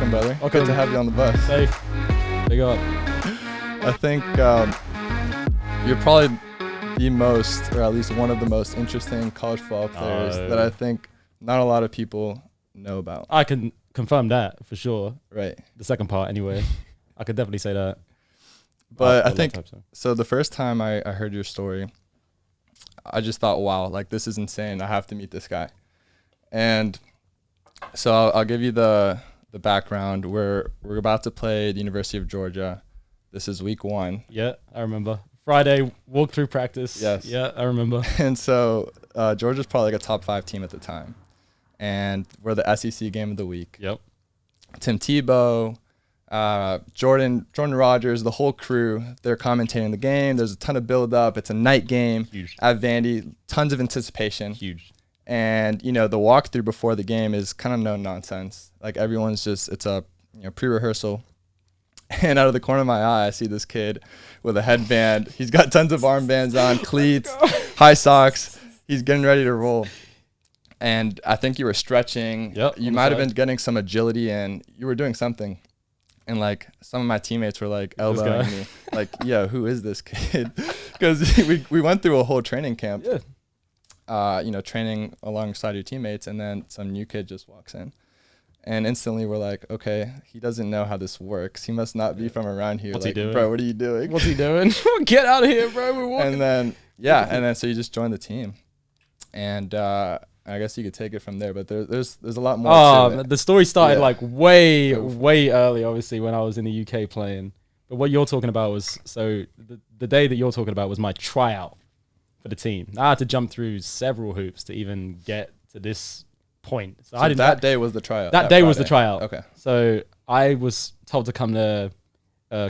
welcome, brother. Welcome. Good to have you on the bus. Safe. Big up. I think you're probably the most, or at least one of the most interesting college football players that I think not a lot of people know about. I can confirm that for sure. Right. The second part, anyway. I could definitely say that. But I think, so the first time I heard your story, I just thought, wow, like this is insane. I have to meet this guy. And so I'll give you the background. We're about to play the University of Georgia. This is week 1. Yeah, I remember. Friday, walkthrough practice. Yes. Yeah, I remember. And so Georgia's probably like a top 5 team at the time. And we're the SEC game of the week. Yep. Tim Tebow, Jordan Rogers, the whole crew, they're commentating the game. There's a ton of build-up. It's a night game. Huge. At Vandy, tons of anticipation. Huge. And, the walkthrough before the game is kind of no nonsense. Like, everyone's just, it's a pre-rehearsal. And out of the corner of my eye, I see this kid with a headband. He's got tons of armbands on, cleats, high socks. He's getting ready to roll. And I think you were stretching. Yep, you might have been getting some agility, and you were doing something. And, like, some of my teammates were, like, elbowing me. Like, yeah, who is this kid? Because we went through a whole training camp. Yeah. Training alongside your teammates, and then some new kid just walks in. And instantly we're like, okay, he doesn't know how this works. He must not be from around here. What's he doing? Bro, what are you doing? What's he doing? Get out of here, bro. We're walking. And then, so you just joined the team. And I guess you could take it from there, but there's a lot more to it. The story started like way early, obviously, when I was in the UK playing. But what you're talking about was, so the day that you're talking about was my tryout for the team. I had to jump through several hoops to even get to this point. So that day was the tryout. That day was the tryout. Okay. So I was told to come to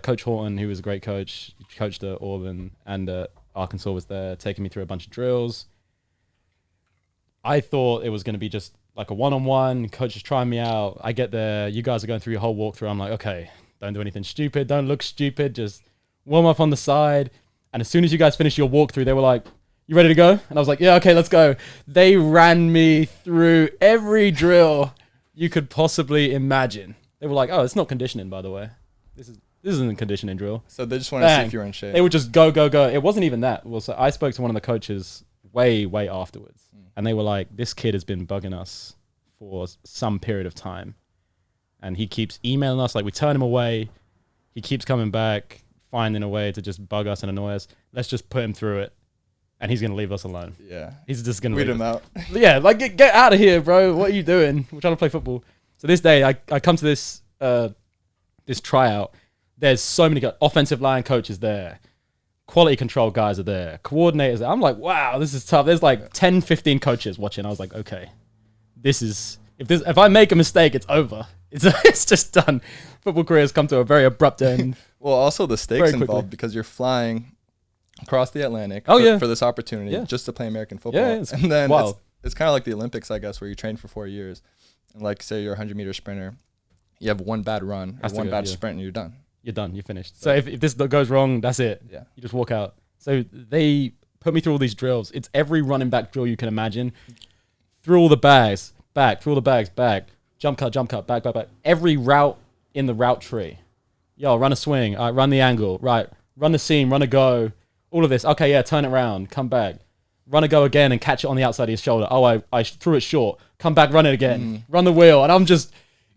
Coach Horton, who was a great coach. He coached at Auburn, and Arkansas was there, taking me through a bunch of drills. I thought it was going to be just like a one-on-one. Coach is trying me out. I get there. You guys are going through your whole walkthrough. I'm like, okay, don't do anything stupid. Don't look stupid. Just warm up on the side. And as soon as you guys finished your walkthrough, they were like, you ready to go? And I was like, yeah, okay, let's go. They ran me through every drill you could possibly imagine. They were like, oh, it's not conditioning, by the way. This isn't a conditioning drill. So they just wanted to see if you were in shape. They would just go. It wasn't even that. Well, so I spoke to one of the coaches way afterwards. And they were like, this kid has been bugging us for some period of time. And he keeps emailing us. Like, we turn him away. He keeps coming back, finding a way to just bug us and annoy us. Let's just put him through it. And he's going to leave us alone. Yeah. He's just going to weed him out. Yeah, like, get out of here, bro. What are you doing? We're trying to play football. So this day, I come to this tryout. There's so many offensive line coaches there. Quality control guys are there. Coordinators there. I'm like, wow, this is tough. There's like 10, 15 coaches watching. I was like, okay, if I make a mistake, it's over. It's just done. Football career has come to a very abrupt end. Well, also the stakes involved because you're flying across the Atlantic for this opportunity just to play American football. Yeah, and then it's kind of like the Olympics, I guess, where you train for 4 years. And like, say you're a 100-meter sprinter, you have one bad run or one bad sprint and you're done. You're done. You're finished. So if this goes wrong, that's it. Yeah. You just walk out. So they put me through all these drills. It's every running back drill you can imagine. Through all the bags, back. Through all the bags, back. Jump cut, back. Every route in the route tree. Yo, run a swing. All right, run the angle. Right. Run the seam. Run a go. All of this. Okay, yeah, turn it around. Come back. Run a go again and catch it on the outside of his shoulder. Oh, I threw it short. Come back, run it again. Run the wheel. And I'm just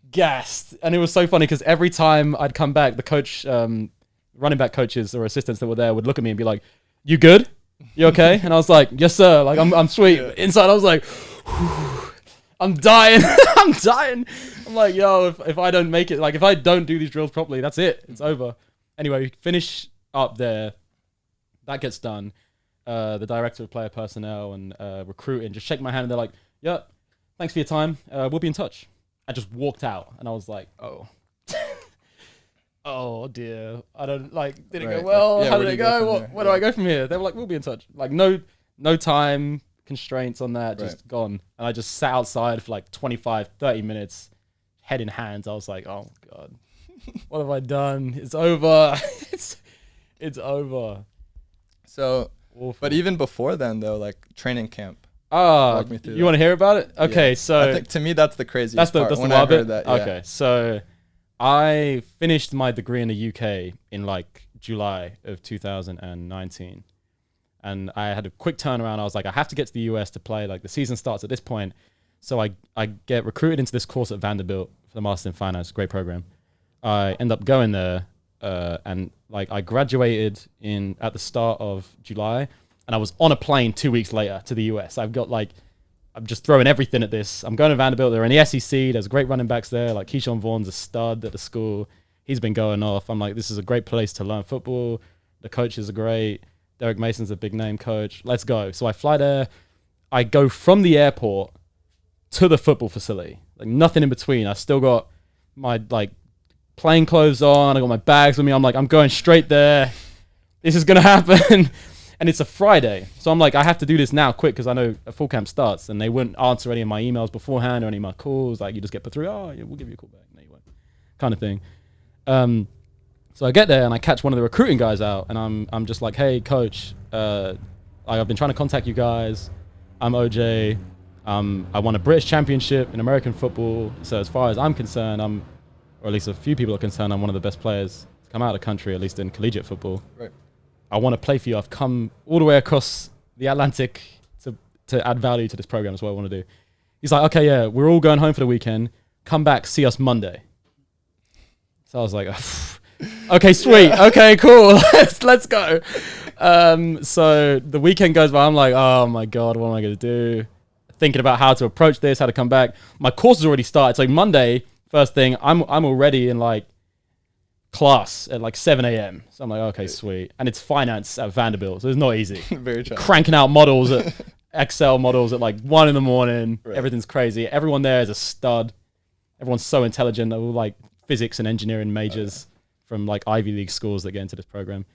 gassed. And it was so funny because every time I'd come back, the coach, running back coaches or assistants that were there would look at me and be like, you good? You okay? And I was like, yes, sir. Like, I'm sweet. Yeah. Inside, I was like, I'm dying. I'm dying. I'm like, yo, if I don't make it, like, if I don't do these drills properly, that's it. It's over. Anyway, finish up there. That gets done. The director of player personnel and recruiting just shake my hand and they're like, yeah, thanks for your time. We'll be in touch. I just walked out and I was like, oh. Oh dear. I don't did it go well? How did it go? Where do I go from here? They were like, we'll be in touch. Like no time constraints on that, just gone. And I just sat outside for like 25, 30 minutes, head in hands. I was like, oh God, what have I done? It's over. It's over. So, awful. But even before then though, like training camp. Walk me through you want to hear about it? Okay, so I think to me that's the craziest part. That's the when wild I heard bit? That, yeah. Okay, so I finished my degree in the UK in like July of 2019. And I had a quick turnaround. I was like, I have to get to the US to play. Like the season starts at this point. So I get recruited into this course at Vanderbilt for the Master in Finance. Great program. I end up going there. And like I graduated at the start of July. And I was on a plane 2 weeks later to the US. I'm just throwing everything at this. I'm going to Vanderbilt. They're in the SEC. There's great running backs there. Like Keyshawn Vaughn's a stud at the school. He's been going off. I'm like, this is a great place to learn football. The coaches are great. Derek Mason's a big name coach. Let's go. So I fly there. I go from the airport to the football facility. Like nothing in between. I still got my like plain clothes on. I got my bags with me. I'm like, I'm going straight there. This is going to happen. And it's a Friday. So I'm like, I have to do this now quick because I know a full camp starts and they wouldn't answer any of my emails beforehand or any of my calls. Like you just get put through. Oh, yeah, we'll give you a call back. No, you won't. Kind of thing. So I get there and I catch one of the recruiting guys out and I'm just like, hey, coach, I've been trying to contact you guys. I'm OJ. I won a British championship in American football. So as far as I'm concerned, or at least a few people are concerned, I'm one of the best players to come out of the country, at least in collegiate football. Right. I want to play for you. I've come all the way across the Atlantic to add value to this program. Is what I want to do. He's like, okay, yeah, we're all going home for the weekend. Come back, see us Monday. So I was like, okay, sweet. Okay, cool. Let's go. So the weekend goes by. I'm like, oh my God, what am I going to do? Thinking about how to approach this, how to come back. My course has already started. So Monday, first thing, I'm already in like class at like 7 a.m. So I'm like, okay, sweet. And it's finance at Vanderbilt. So it's not easy. Very challenging. Cranking out models at Excel models at like 1 a.m. Right. Everything's crazy. Everyone there is a stud. Everyone's so intelligent. They're all like physics and engineering majors from like Ivy League schools that get into this program.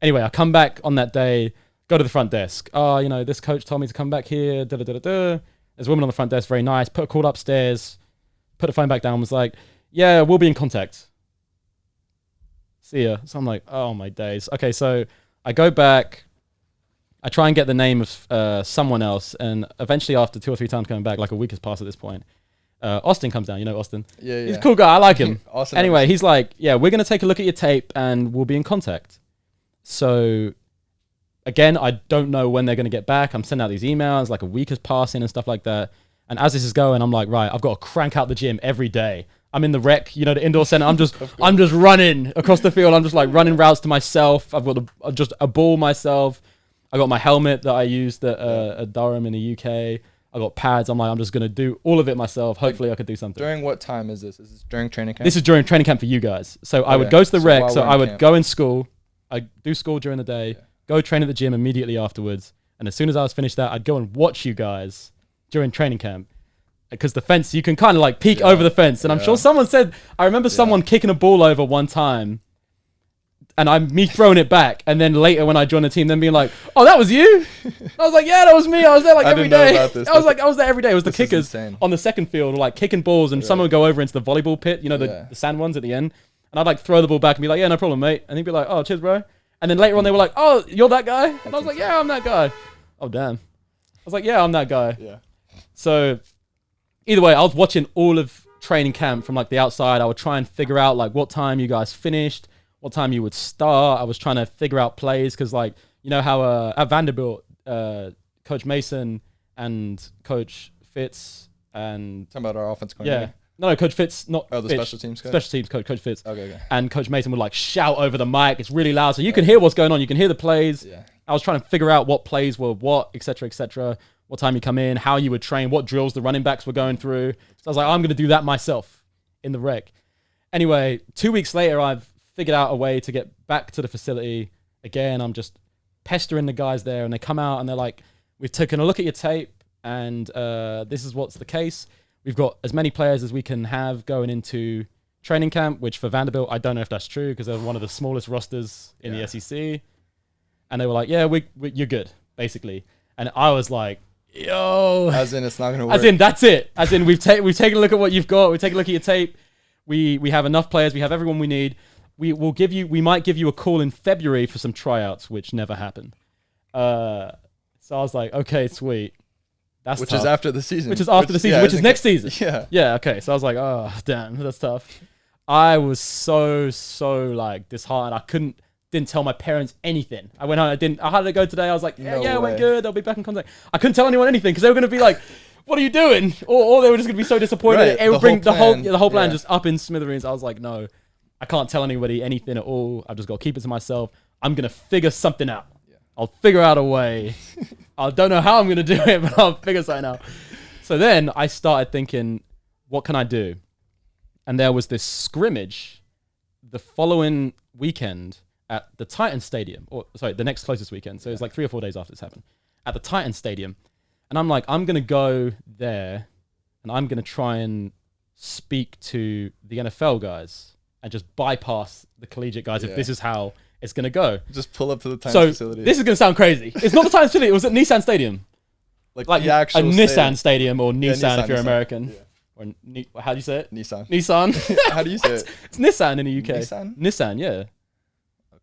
Anyway, I come back on that day, go to the front desk. Oh, this coach told me to come back here. There's a woman on the front desk, very nice. Put a call upstairs, put the phone back down, was like, yeah, we'll be in contact. See ya. So I'm like, oh my days. Okay, so I go back. I try and get the name of someone else. And eventually after 2 or 3 times coming back, like a week has passed at this point, Austin comes down. You know Austin? Yeah. He's a cool guy. I like him. Austin anyway, he's like, yeah, we're going to take a look at your tape and we'll be in contact. So again, I don't know when they're going to get back. I'm sending out these emails, like a week is passing and stuff like that. And as this is going, I'm like, right, I've got to crank out the gym every day. I'm in the rec, the indoor center. I'm just running across the field. I'm just like running routes to myself. I've got just a ball myself. I got my helmet that I used at Durham in the UK. I got pads. I'm like, I'm just going to do all of it myself. Hopefully I could do something. During what time is this? Is this during training camp? This is during training camp for you guys. So I would go to the rec. So I would go in school. I do school during the day, go train at the gym immediately afterwards. And as soon as I was finished that, I'd go and watch you guys during training camp. Because the fence, you can kind of like peek over the fence. And I'm sure someone said, I remember someone kicking a ball over one time and me throwing it back. And then later when I joined the team, then being like, oh, that was you? I was like, yeah, that was me. I was there like every day. I was there every day. It was the kickers on the second field, like kicking balls, and someone would go over into the volleyball pit, the sand ones at the end. And I'd like throw the ball back and be like, yeah, no problem, mate. And he'd be like, oh, cheers, bro. And then later on they were like, oh, you're that guy? And I was like, yeah, I'm that guy. Oh, damn. I was like, yeah, I'm that guy. Yeah. So either way, I was watching all of training camp from like the outside. I would try and figure out like what time you guys finished, what time you would start. I was trying to figure out plays because like, how at Vanderbilt, Coach Mason and Coach Fitz and... Talking about our offense coordinator. Yeah. No, Coach Fitz, not the Fitz, special teams coach? Special teams coach, Coach Fitz. Okay. And Coach Mason would like shout over the mic. It's really loud. So you can hear what's going on. You can hear the plays. Yeah. I was trying to figure out what plays were what, et cetera, what time you come in, how you would train, what drills the running backs were going through. So I was like, I'm going to do that myself in the rec. Anyway, 2 weeks later, I've figured out a way to get back to the facility. Again, I'm just pestering the guys there and they come out and they're like, we've taken a look at your tape and this is what's the case. We've got as many players as we can have going into training camp, which for Vanderbilt, I don't know if that's true because they're one of the smallest rosters in the SEC. And they were like, yeah, you're good, basically. And I was like, yo. As in, it's not going to work. As in, that's it. As in, we've taken a look at what you've got. We've taken a look at your tape. We have enough players. We have everyone we need. We might give you a call in February for some tryouts, which never happened. So I was like, okay, sweet. Which is after the season. Which is after the season, which is next season. Yeah. Yeah, okay. So I was like, oh, damn, that's tough. I was so like disheartened. Didn't tell my parents anything. I went home. How did it go today? I was like, yeah, it went good. They'll be back in contact. I couldn't tell anyone anything because they were going to be like, what are you doing? Or they were just going to be so disappointed. Right, It would bring the whole plan yeah. just up in smithereens. I was like, no, I can't tell anybody anything at all. I've just got to keep it to myself. I'm going to figure something out. Yeah. I'll figure out a way. I don't know how I'm going to do it, but I'll figure something out. So then I started thinking, what can I do? And there was this scrimmage the following weekend at the Titan Stadium, the next closest weekend. So it was like 3 or 4 days after this happened, at the Titan Stadium. And I'm like, I'm going to go there and I'm going to try and speak to the NFL guys and just bypass the collegiate guys if this is how it's going to go. Just pull up to the Titan facility. This is going to sound crazy. It's not the Titan facility. It was at Nissan Stadium. Like the actual Nissan Stadium or Nissan if you're Nissan. American. Yeah. Or how do you say it? Nissan. How do you say it? It's Nissan in the UK. Nissan, yeah.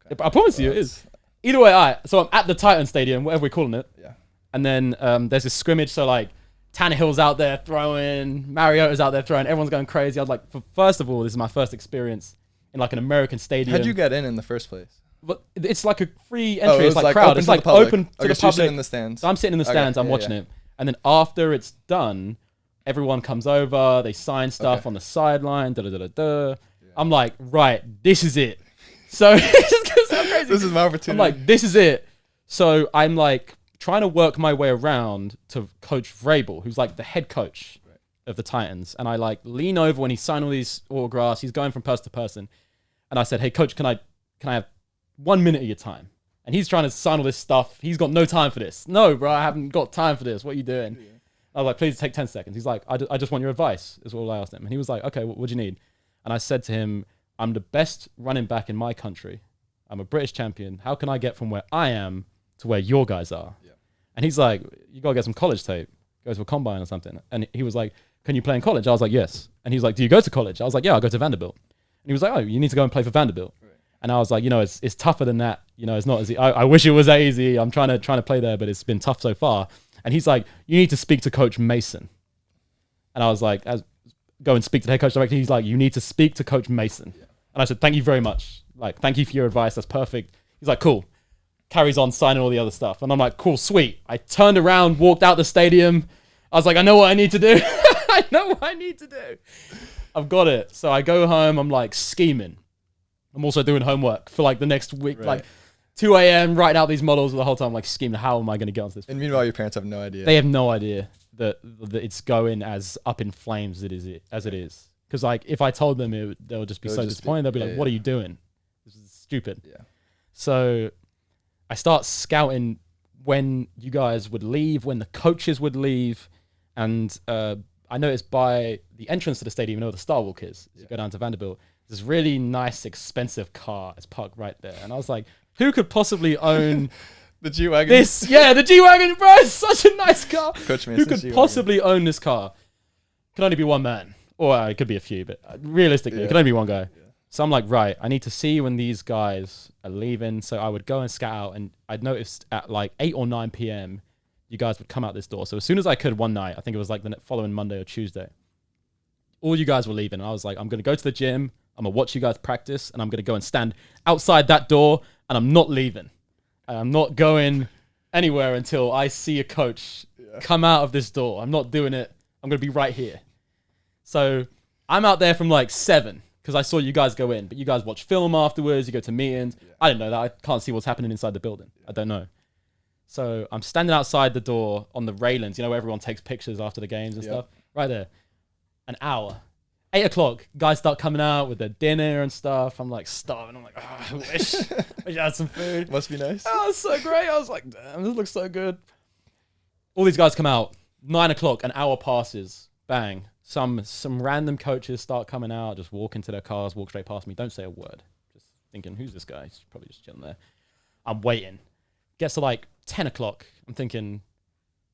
Okay. I promise you it is. Either way, so I'm at the Titan Stadium, whatever we're calling it. Yeah. And then there's this scrimmage, so like Tannehill's out there throwing, Mariota's out there throwing, everyone's going crazy. I was like, first of all, this is my first experience in like an American stadium. How'd you get in the first place? But it's like a free entry. It's like crowd. It's like open to the public. You're sitting in the stands. So I'm sitting in the stands. I'm watching it. And then after it's done, everyone comes over. They sign stuff on the sideline. Yeah. I'm like, right, this is it. So this is gonna sound crazy. This is my opportunity. I'm like, this is it. So I'm like trying to work my way around to Coach Vrabel, who's like the head coach of the Titans. And I like lean over when he's signing all these autographs. He's going from person to person. And I said, hey, coach, can I have 1 minute of your time? And he's trying to sign all this stuff. He's got no time for this. No, bro, I haven't got time for this. What are you doing? Yeah. I was like, please take 10 seconds. He's like, I just want your advice, is all I asked him. And he was like, okay, what do you need? And I said to him, I'm the best running back in my country. I'm a British champion. How can I get from where I am to where your guys are? Yeah. And he's like, you got to get some college tape. Go to a combine or something. And he was like, can you play in college? I was like, yes. And he was like, do you go to college? I was like, yeah, I go to Vanderbilt. And he was like, oh, you need to go and play for Vanderbilt. Right. And I was like, it's tougher than that. It's not as easy. I wish it was that easy. I'm trying to play there, but it's been tough so far. And he's like, you need to speak to Coach Mason. And I was like, go and speak to the head coach directly. He's like, you need to speak to Coach Mason. Yeah. And I said, thank you very much. Like, thank you for your advice. That's perfect. He's like, cool. Carries on signing all the other stuff. And I'm like, cool, sweet. I turned around, walked out the stadium. I was like, I know what I need to do. I know what I need to do. I've got it. So I go home. I'm like scheming. I'm also doing homework for like the next week, like 2 a.m. writing out these models the whole time, like scheming. How am I going to get onto this? And meanwhile, your parents have no idea. They have no idea that it's going as up in flames as it is. Because like if I told them, they'll just be so disappointed. They'll be like, "What are you doing? This is stupid." Yeah. So I start scouting when you guys would leave, when the coaches would leave, and I noticed by the entrance to the stadium, the Star Walk is. You go down to Vanderbilt. This really nice, expensive car is parked right there. And I was like, who could possibly own the G-Wagon? This? Yeah, the G-Wagon, bro. It's such a nice car. Coach Mason's who could G-Wagon. possibly own this car? Can only be one man. Or it could be a few, but realistically, it can only be one guy. Yeah. So I'm like, right, I need to see when these guys are leaving. So I would go and scout out. And I'd noticed at like 8 or 9 p.m., you guys would come out this door. So as soon as I could one night, I think it was like the following Monday or Tuesday, all you guys were leaving. And I was like, I'm going to go to the gym. I'm going to watch you guys practice, and I'm going to go and stand outside that door, and I'm not leaving. And I'm not going anywhere until I see a coach come out of this door. I'm not doing it. I'm going to be right here. So I'm out there from like 7 because I saw you guys go in, but you guys watch film afterwards. You go to meetings. Yeah. I didn't know that. I can't see what's happening inside the building. I don't know. So I'm standing outside the door on the railings, where everyone takes pictures after the games and stuff. Right there. An hour. 8 o'clock, guys start coming out with their dinner and stuff. I'm like starving. I'm like, I wish I had some food. Must be nice. Oh, it's so great. I was like, damn, this looks so good. All these guys come out. 9 o'clock, an hour passes. Bang. Some random coaches start coming out, just walk into their cars, walk straight past me. Don't say a word. Just thinking, who's this guy? He's probably just chilling there. I'm waiting. Gets to like 10 o'clock. I'm thinking,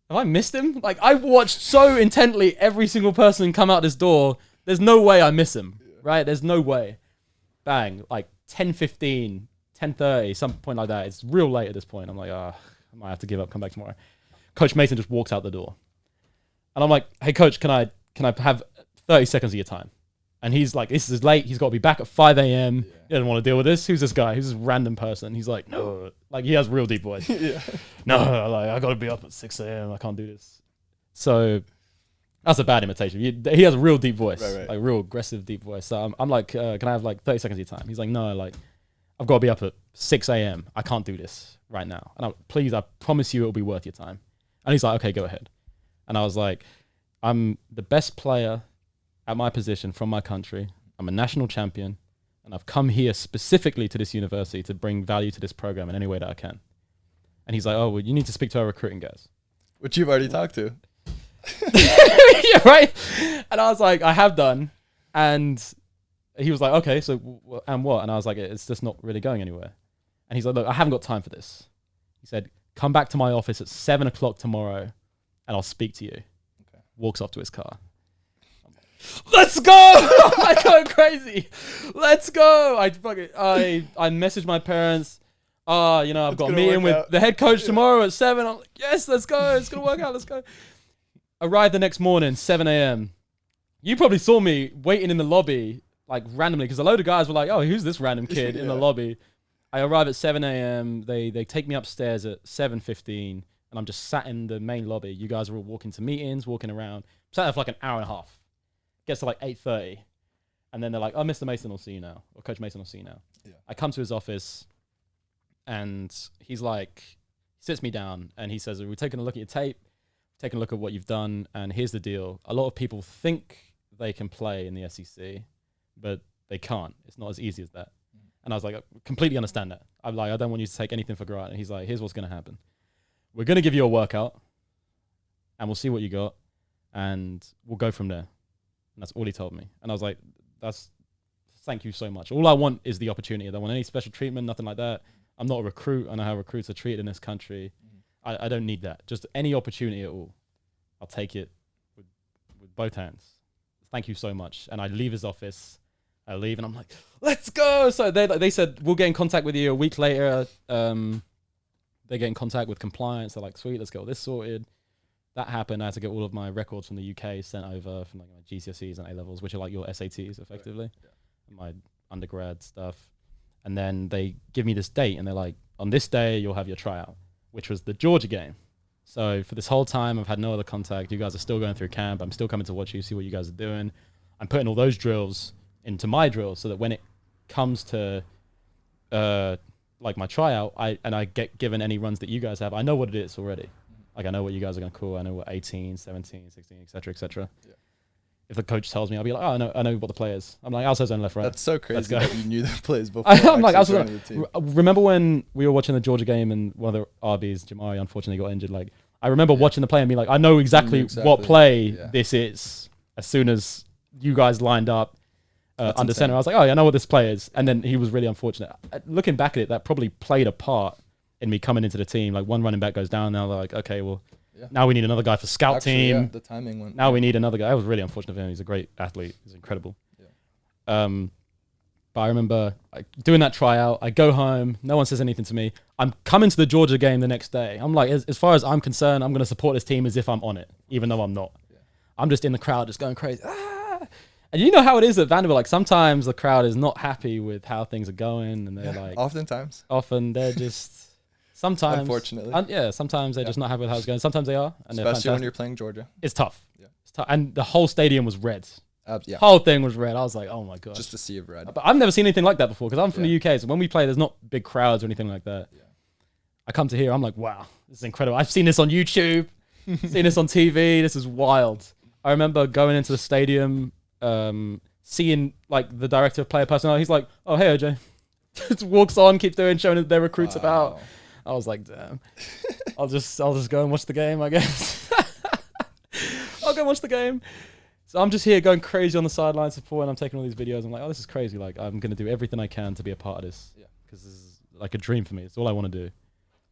have I missed him? Like, I've watched so intently every single person come out this door. There's no way I miss him, right? There's no way. Bang, like 10:15, 10:30, some point like that. It's real late at this point. I'm like, I might have to give up, come back tomorrow. Coach Mason just walks out the door. And I'm like, hey, coach, can I have 30 seconds of your time? And he's like, this is late. He's got to be back at 5 a.m. He doesn't want to deal with this. Who's this guy? Who's this random person? He's like, no. Like, he has real deep voice. No, like, I got to be up at 6 a.m. I can't do this. So that's a bad imitation. He has a real deep voice, like real aggressive deep voice. So I'm like, can I have like 30 seconds of your time? He's like, no, like, I've got to be up at 6 a.m. I can't do this right now. And please, I promise you it'll be worth your time. And he's like, okay, go ahead. And I was like, I'm the best player at my position from my country. I'm a national champion, and I've come here specifically to this university to bring value to this program in any way that I can. And he's like, oh, well, you need to speak to our recruiting guys. Which you've already talked to. Yeah, right? And I was like, I have done. And he was like, okay, so, and what? And I was like, it's just not really going anywhere. And he's like, look, I haven't got time for this. He said, come back to my office at 7 o'clock tomorrow, and I'll speak to you. Okay. Walks off to his car. Let's go! I'm going crazy. Let's go! I messaged my parents. I've got a meeting with the head coach tomorrow at 7. I'm like, yes, let's go. It's gonna work out. Let's go. Arrived the next morning, 7 a.m. You probably saw me waiting in the lobby, like randomly, because a load of guys were like, "Oh, who's this random kid in the lobby?" I arrive at 7 a.m. They take me upstairs at 7:15, and I'm just sat in the main lobby. You guys are all walking to meetings, walking around. I'm sat there for like an hour and a half. Gets to like 8:30, and then they're like, "Oh, Mr. Mason will see you now, or Coach Mason will see you now." Yeah. I come to his office, and he's like, he sits me down, and he says, "We're taking a look at your tape, taking a look at what you've done, and here's the deal. A lot of people think they can play in the SEC, but they can't. It's not as easy as that." And I was like, I completely understand that. I'm like, I don't want you to take anything for granted. And he's like, here's what's going to happen. We're going to give you a workout, and we'll see what you got, and we'll go from there. And that's all he told me. And I was like, thank you so much. All I want is the opportunity. I don't want any special treatment, nothing like that. I'm not a recruit. I know how recruits are treated in this country. I don't need that. Just any opportunity at all. I'll take it with both hands. Thank you so much. And I leave his office. I leave, and I'm like, let's go. So they said, we'll get in contact with you a week later. They get in contact with compliance. They're like, sweet, let's get all this sorted. That happened. I had to get all of my records from the UK sent over from like my GCSEs and A-levels, which are like your SATs effectively, and my undergrad stuff. And then they give me this date, and they're like, on this day, you'll have your tryout, which was the Georgia game. So for this whole time, I've had no other contact. You guys are still going through camp. I'm still coming to watch you, see what you guys are doing. I'm putting all those drills into my drills so that when it comes to like my tryout, I get given any runs that you guys have, I know what it is already. Like, I know what you guys are going to call. I know what 18, 17, 16, et cetera, et cetera. Yeah. If the coach tells me, I'll be like, oh, I know what the play is. I'm like, outside zone, left, right. That's so crazy that you knew the plays before. I'm like, remember when we were watching the Georgia game and one of the RBs, Jamari, unfortunately got injured. Like, I remember watching the play and being like, I know exactly what play this is as soon as you guys lined up under center. I was like, oh, yeah, I know what this play is. And then he was really unfortunate. Looking back at it, that probably played a part in me coming into the team. Like, one running back goes down, now they're like, okay, well, now we need another guy for scout team. Yeah, the timing went. Now we need another guy. That was really unfortunate for him. He's a great athlete. He's incredible. Yeah. But I remember doing that tryout. I go home. No one says anything to me. I'm coming to the Georgia game the next day. I'm like, as far as I'm concerned, I'm going to support this team as if I'm on it, even though I'm not. Yeah. I'm just in the crowd, just going crazy. Ah! And you know how it is at Vanderbilt. Like, sometimes the crowd is not happy with how things are going, and they're like, often they're just. Sometimes, unfortunately, sometimes they're just not happy with how it's going. Sometimes they are, and especially when you're playing Georgia. It's tough. Yeah, it's tough, and the whole stadium was red. Whole thing was red. I was like, oh my god, just a sea of red. But I've never seen anything like that before because I'm from the UK. So when we play, there's not big crowds or anything like that. Yeah. I come to here, I'm like, wow, this is incredible. I've seen this on YouTube, seen this on TV. This is wild. I remember going into the stadium, seeing like the director of player personnel. He's like, oh hey OJ, just walks on, keeps doing, showing their recruits about. I was like, damn, I'll just go and watch the game, I guess. I'll go watch the game. So I'm just here going crazy on the sideline supporting. I'm taking all these videos. I'm like, oh, this is crazy. Like, I'm going to do everything I can to be a part of this. Yeah. Because this is like a dream for me. It's all I want to do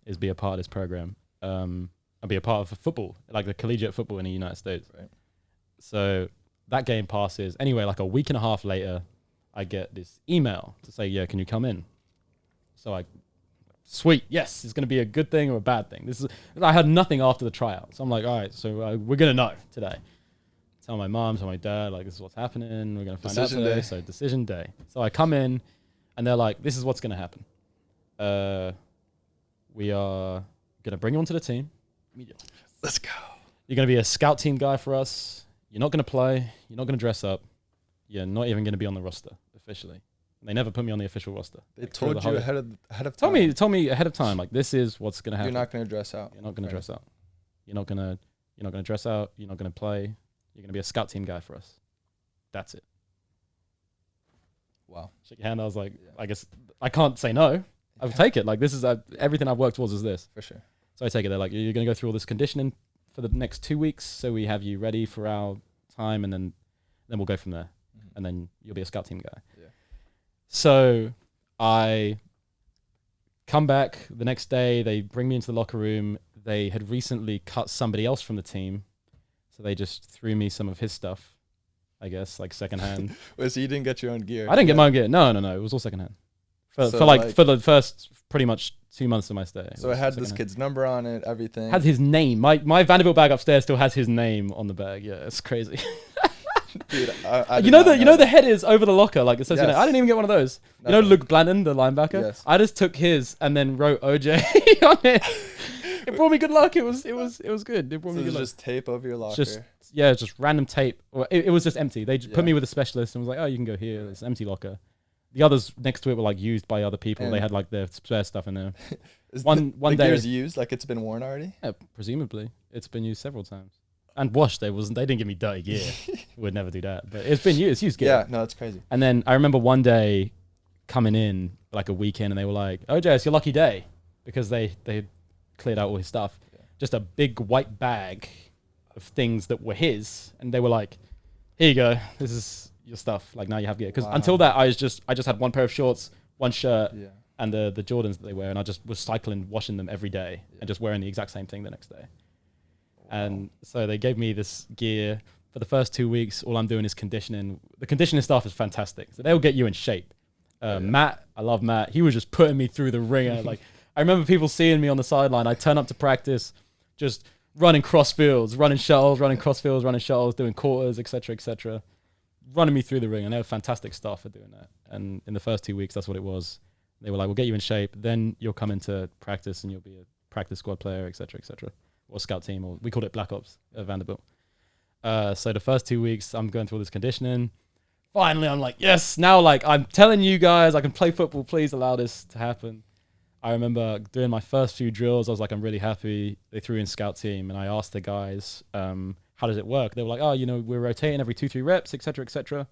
is be a part of this program. And be a part of football, like the collegiate football in the United States. Right. So that game passes. Anyway, like a week and a half later, I get this email to say, yeah, can you come in? So sweet, yes, it's going to be a good thing or a bad thing. I had nothing after the tryout. So I'm like, all right, so we're going to know today. tell my mom, tell my dad, like, this is what's happening. We're going to find Decision out today. day. So decision day. So I come in and they're like, this is what's going to happen. We are going to bring you onto the team. Let's go. You're going to be a scout team guy for us. You're not going to play. You're not going to dress up. You're not even going to be on the roster officially. They never put me on the official roster. They told you ahead of Told time. me ahead of time, like, this is what's going to happen. You're not going to dress out. You're not going to dress out. You're not going to dress out. You're not going to play. You're going to be a scout team guy for us. That's it. Wow. Shake your hand. I was like, I guess I can't say no. I'll take it. Like, this is everything I've worked towards is this. For sure. So I take it. They're like, you're going to go through all this conditioning for the next 2 weeks. So we have you ready for our time. And then we'll go from there. And then you'll be a scout team guy. Yeah. So I come back the next day. They bring me into the locker room. They had recently cut somebody else from the team. So they just threw me some of his stuff, I guess, like secondhand. Wait, so you didn't get your own gear? I didn't get my own gear. No. It was all secondhand. For the first pretty much 2 months of my stay. So it had this kid's number on it, everything. Had his name. My Vanderbilt bag upstairs still has his name on the bag. Yeah, it's crazy. Dude, I you know the headers over the locker, like it says. Yes. I didn't even get one of those. Nothing. You know Luke Blanton, the linebacker. Yes. I just took his and then wrote OJ on it. It brought me good luck. It was good. It brought So me good luck. just tape over your locker. Just random tape. Well, it was just empty. They just put me with a specialist and was like, oh, you can go here. It's an empty locker. The others next to it were like used by other people. And they had like their spare stuff in there. One the day gear's used, like it's been worn already. Yeah, presumably it's been used several times and washed. They didn't give me dirty gear. Would never do that. But it's been used. It's used gear. Yeah, no, it's crazy. And then I remember one day coming in like a weekend and they were like, "Oh, Jay, it's your lucky day," because they cleared out all his stuff. Yeah. Just a big white bag of things that were his, and they were like, "Here you go. This is your stuff. Like now you have gear." Because until that, I just had one pair of shorts, one shirt, and the Jordans that they wear, and I just was cycling, washing them every day, and just wearing the exact same thing the next day. And so they gave me this gear for the first 2 weeks. All I'm doing is conditioning. The conditioning stuff is fantastic. So they'll get you in shape. Matt, I love Matt. He was just putting me through the ringer. Like I remember people seeing me on the sideline. I turn up to practice, just running cross fields, running shuttles, doing quarters, etc., running me through the ring. And they were fantastic staff for doing that. And in the first 2 weeks, that's what it was. They were like, we'll get you in shape. Then you'll come into practice and you'll be a practice squad player, etc., or scout team, or we called it Black Ops at Vanderbilt. So the first 2 weeks, I'm going through all this conditioning. Finally, I'm like, yes, now like I'm telling you guys I can play football. Please allow this to happen. I remember doing my first few drills. I was like, I'm really happy. They threw in scout team, and I asked the guys, how does it work? They were like, oh, we're rotating every 2-3 reps, etc.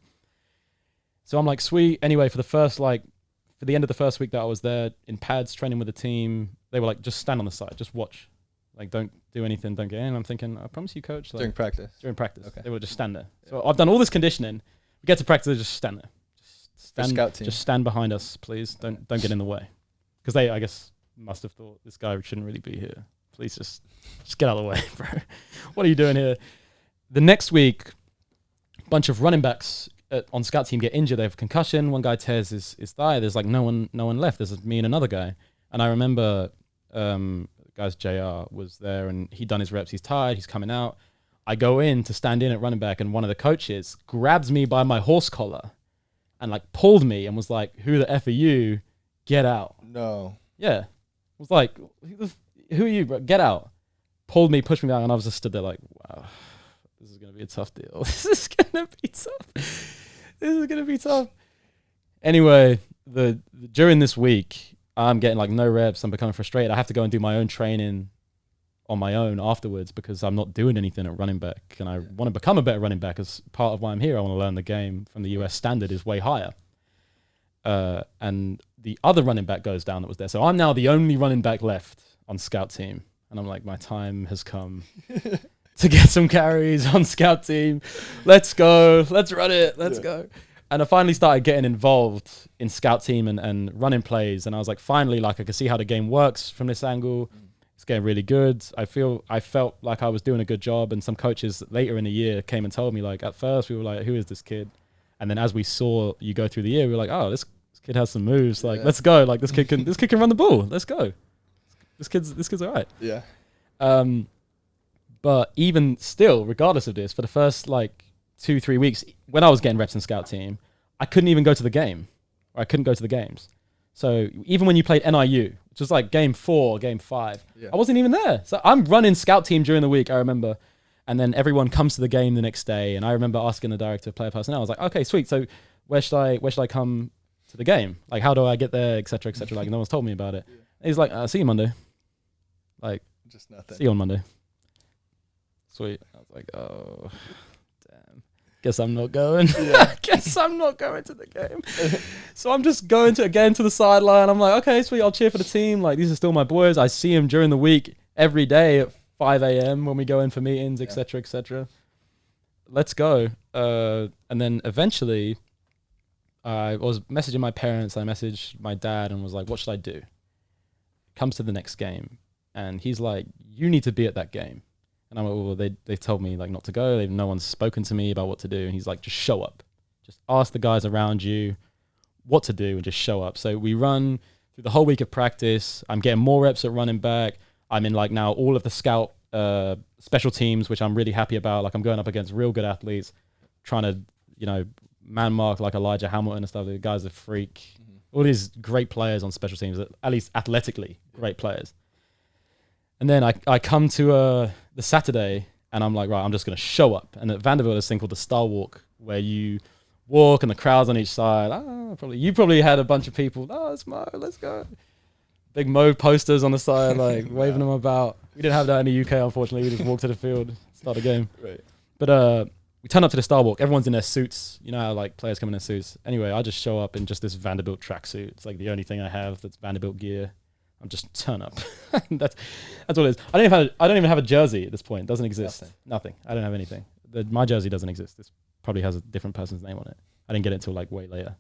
So I'm like, sweet. Anyway, for the end of the first week that I was there in pads training with the team, they were like, just stand on the side, just watch. Like, don't do anything, don't get in. I'm thinking, I promise you, coach. Like, During practice. Okay. They would just stand there. So I've done all this conditioning. We get to practice, they just stand there. Just stand behind us, please. Don't get in the way. Because they, I guess, must have thought this guy shouldn't really be here. Please just get out of the way, bro. What are you doing here? The next week, a bunch of running backs on scout team get injured. They have concussion. One guy tears his thigh. There's like no one left. There's me and another guy. And I remember guy's JR was there and he'd done his reps. He's tired. He's coming out. I go in to stand in at running back and one of the coaches grabs me by my horse collar and like pulled me and was like, who the F are you? Get out. No. Yeah. Was like, who are you, bro? Get out. Pulled me, pushed me back, and I was just stood there like, wow, this is going to be a tough deal. This is going to be tough. Anyway, during this week, I'm getting like no reps. I'm becoming frustrated. I have to go and do my own training on my own afterwards because I'm not doing anything at running back. And I want to become a better running back as part of why I'm here. I want to learn the game from the US standard is way higher. And the other running back goes down that was there. So I'm now the only running back left on scout team. And I'm like, my time has come to get some carries on scout team. Let's go. Let's run it. Let's go. And I finally started getting involved in scout team and running plays. And I was like, finally, like I could see how the game works from this angle. It's getting really good. I felt like I was doing a good job. And some coaches later in the year came and told me, like, at first we were like, who is this kid? And then as we saw you go through the year, we were like, oh, this kid has some moves. Like, let's go. Like this kid can run the ball. Let's go. This kid's all right. Yeah. But even still, regardless of this, for the first like 2-3 weeks, when I was getting reps in scout team, I couldn't even go to the game. Or I couldn't go to the games. So even when you played NIU, which was like game 4, game 5, I wasn't even there. So I'm running scout team during the week, I remember. And then everyone comes to the game the next day. And I remember asking the director of player personnel, I was like, okay, sweet. So where should I come to the game? Like, how do I get there, et cetera, et cetera. Like, no one's told me about it. And he's like, see you Monday. Like, just nothing. See you on Monday. Sweet. I was like, oh, damn. Guess I'm not going. Guess I'm not going to the game. So I'm just going to the sideline. I'm like, okay, sweet. I'll cheer for the team. Like, these are still my boys. I see them during the week every day at 5 a.m. when we go in for meetings, et cetera, et cetera. Let's go. And then eventually, I was messaging my parents. I messaged my dad and was like, what should I do? Comes to the next game. And he's like, you need to be at that game. And I'm like, well, they told me like not to go. No one's spoken to me about what to do. And he's like, just show up. Just ask the guys around you what to do and just show up. So we run through the whole week of practice. I'm getting more reps at running back. I'm in like now all of the scout special teams, which I'm really happy about. Like I'm going up against real good athletes, trying to, man mark like Elijah Hamilton and stuff. The guy's a freak. All these great players on special teams, at least athletically great players. And then I come to the Saturday and I'm like, right, I'm just going to show up. And at Vanderbilt, there's this thing called the Star Walk, where you walk and the crowd's on each side. You probably had a bunch of people. Oh, it's Mo, let's go. Big Mo posters on the side, like waving them about. We didn't have that in the UK, unfortunately. We just walked to the field, start the game. Right. But we turn up to the Star Walk. Everyone's in their suits. You know how like players come in their suits. Anyway, I just show up in just this Vanderbilt tracksuit. It's like the only thing I have that's Vanderbilt gear. I'm just turn up. That's what it is. I don't even have a jersey at this point. It doesn't exist. Nothing. I don't have anything. My jersey doesn't exist. This probably has a different person's name on it. I didn't get it until like way later.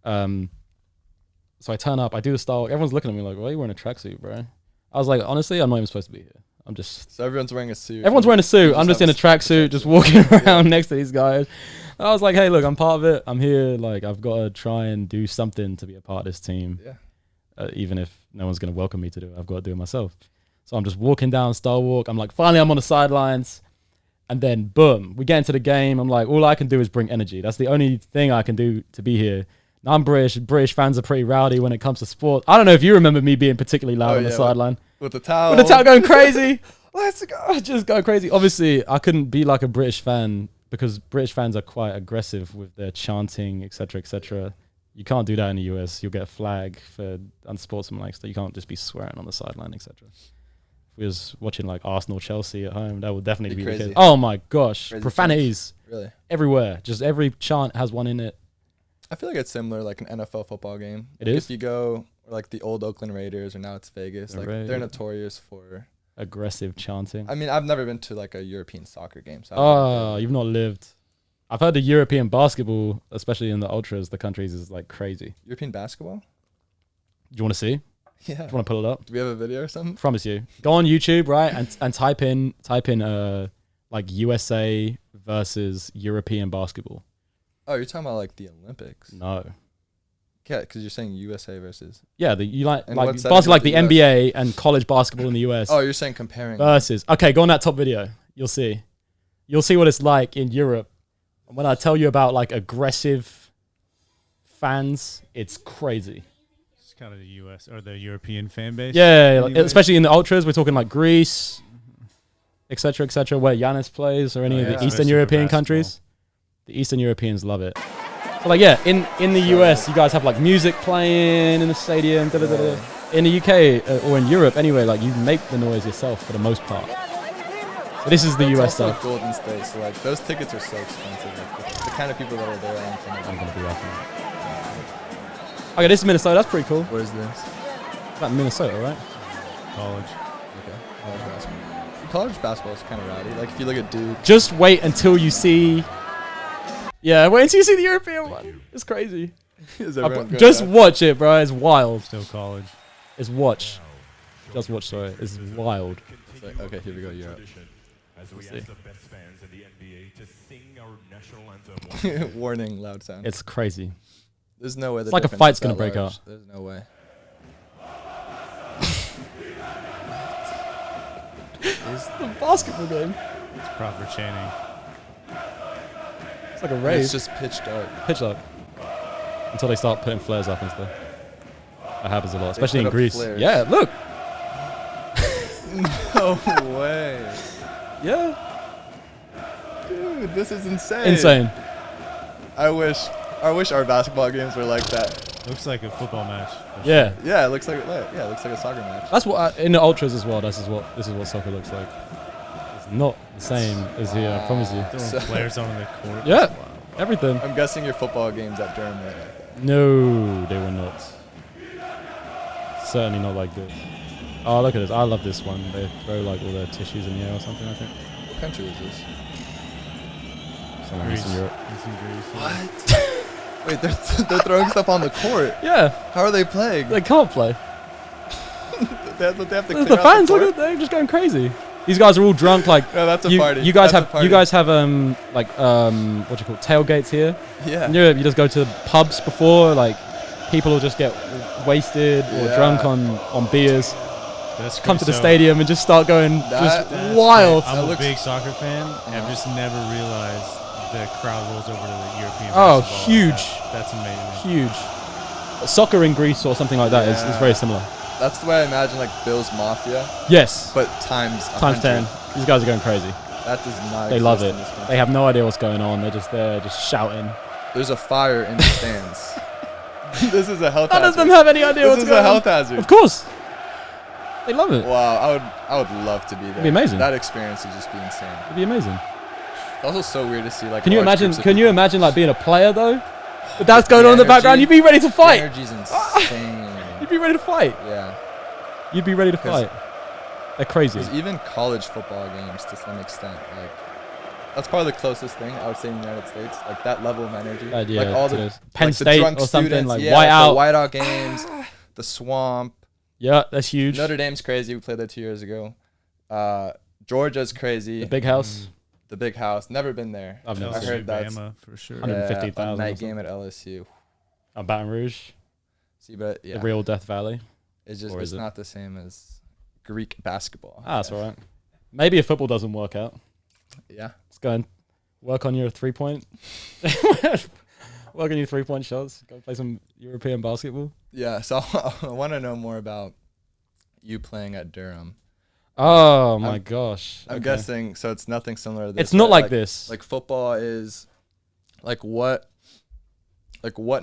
So I turn up. I do the Star Walk. Everyone's looking at me like, why are you wearing a tracksuit, bro? I was like, honestly, I'm not even supposed to be here. I'm just... So everyone's wearing a suit. Everyone's wearing a suit. I'm just in a tracksuit, just walking around next to these guys. And I was like, hey, look, I'm part of it. I'm here. Like, I've got to try and do something to be a part of this team. Yeah. Even if no one's going to welcome me to do it, I've got to do it myself. So I'm just walking down Star Walk. I'm like, finally, I'm on the sidelines. And then, boom, we get into the game. I'm like, all I can do is bring energy. That's the only thing I can do to be here. Now, I'm British. British fans are pretty rowdy when it comes to sport. I don't know if you remember me being particularly loud on the sideline. With the towel. With the towel going crazy. Let's go. Just go crazy. Obviously, I couldn't be like a British fan because British fans are quite aggressive with their chanting, etc., etc. You can't do that in the US. You'll get a flag for unsportsmanlike stuff. You can't just be swearing on the sideline, etc. If we was watching like Arsenal, Chelsea at home, that would definitely be the case. Oh my gosh, crazy profanities really everywhere. Just every chant has one in it. I feel like it's similar, like an NFL football game. It is. If you go like the old Oakland Raiders, or now it's Vegas, they're notorious for aggressive chanting. I mean, I've never been to like a European soccer game. So you've not lived. I've heard the European basketball, especially in the ultras, the countries, is like crazy. European basketball? Do you want to see? Yeah. Do you want to pull it up? Do we have a video or something? Promise you. Go on YouTube, right, and type in like USA versus European basketball. Oh, you're talking about like the Olympics? No. Yeah, because you're saying USA versus. Yeah, basketball, like the NBA and college basketball in the US. Oh, you're saying comparing versus. Okay, go on that top video. You'll see what it's like in Europe. When I tell you about like aggressive fans, it's crazy. It's kind of the US or the European fan base. Yeah, like, especially in the ultras, we're talking like Greece, etc., where Giannis plays, or any of the Eastern European countries. The Eastern Europeans love it. So like in the US, you guys have like music playing in the stadium. Da, da, da, da. In the UK or in Europe, anyway, like you make the noise yourself for the most part. So this is the US stuff. Like Golden State, so like those tickets are so expensive. Like, the kind of people that are there, I'm gonna be rocking it. Okay, this is Minnesota. That's pretty cool. Where's this? About Minnesota, right? College. Okay. College basketball. College basketball is kind of rowdy. Like if you look at Duke. Just wait until you see. Yeah, wait until you see the European one. It's crazy. Just watch it, bro. It's wild. Still college. It's watch. Just watch. Sorry, it's wild. Like, okay, here we go. Europe. As we ask the best fans in the NBA to sing our national anthem. Warning, loud sound. It's crazy. There's no way. It's like a fight's gonna break out. There's no way. It's the basketball game. It's proper chanting. It's like a And rave. it's just pitch dark. Pitch dark. Until they start putting flares up and stuff. That happens a lot, especially put in up Greece. flares. Yeah, look. No way. Yeah. Dude, this is insane. Insane. I wish our basketball games were like that. Looks like a football match. Yeah. Yeah, it looks like a soccer match. That's what in the ultras as well. This is what soccer looks like. It's not the same as here. I promise you. Throwing flares on the court. Yeah. Wow. Everything. I'm guessing your football games at Durham were like that. No, they were not. Certainly not like this. Oh, look at this. I love this one. They throw like all their tissues in the air or something, I think. What country is this? Somewhere in Eastern Europe. It's in Greece. Yeah. What? Wait, they're throwing stuff on the court. Yeah. How are they playing? They can't play. they have to The clear out fans, the look court? at they're just going crazy. These guys are all drunk. Like No, that's a you, party. you guys That's a have party. like what do you call it, tailgates here. Yeah. In Europe, you just go to pubs before. Like people will just get wasted or Yeah. drunk on beers. That's Come to the so- stadium and just start going That- that's wild. great. I'm That a looks- big soccer fan. I've just never realized the crowd rolls over to the European Oh, basketball. huge. That's amazing. Huge. Soccer in Greece or something like that is Yeah. very similar. That's the way I imagine like Bill's Mafia, Yes. but times Times 10. 100. These guys are going crazy. That does not. They love exist it. in this country. They have no idea what's going on. They're just there, just shouting. There's a fire in the stands. This is a health None hazard. of them have any idea This what's is going a health on. hazard. Of course. They love it. Wow, I would love to be there. be amazing. That experience would just be insane. It'd be amazing. It's also so weird to see like. Can you large imagine? groups of Can you people. imagine like being a player though? But that's The going on in the energy- background. You'd be ready to The fight. energy's insane. You'd be ready to fight. Yeah. You'd be ready to 'Cause- fight. They're crazy. Because even college football games, to some extent, like that's probably the closest thing I would say in the United States. Like that level of energy. Yeah, like all to the those. Penn like the State drunk or something students, like yeah, whiteout. The whiteout games, the swamp. Yeah, that's huge. Notre Dame's crazy. We played there 2 years ago. Georgia's crazy. The big house. The big house. Never been there. I've never I seen heard that's Bama for sure. Yeah. 150,000 a or night something. game at LSU. Baton Rouge, See, but yeah, the real Death Valley. it's just or it's is it? not the same as Greek basketball. Ah, that's all right. Maybe if football doesn't work out, Yeah. let's go and work on your 3-point. Work on your 3-point shots. Go play some European basketball. Yeah. So I want to know more about you playing at Durham. Oh my I'm- gosh. I'm Okay. guessing so. It's nothing similar to this. It's not right? like this. Like football is, like what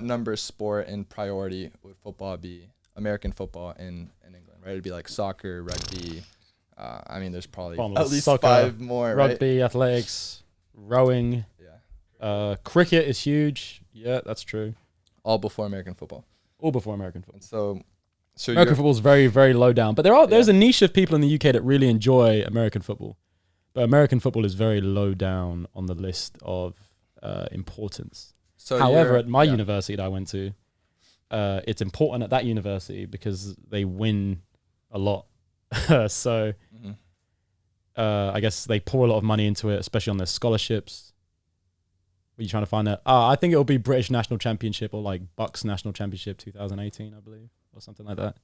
number sport in priority would football be? American football in England, right? It'd be like soccer, rugby. I mean, there's probably Formula, at least soccer, 5 more, right? Rugby, athletics, rowing, Yeah. cricket is huge. Yeah, that's true. All before American football. All before American football. And so American you're- football is very, very low down. But there's a niche of people in the UK that really enjoy American football. But American football is very low down on the list of importance. So However, you're- at my yeah. university that I went to, it's important at that university because they win a lot. So Mhm. I guess they pour a lot of money into it, especially on their scholarships. What are you trying to find out? I think it'll be British National Championship or like Bucks National Championship 2018, I believe, or something like that.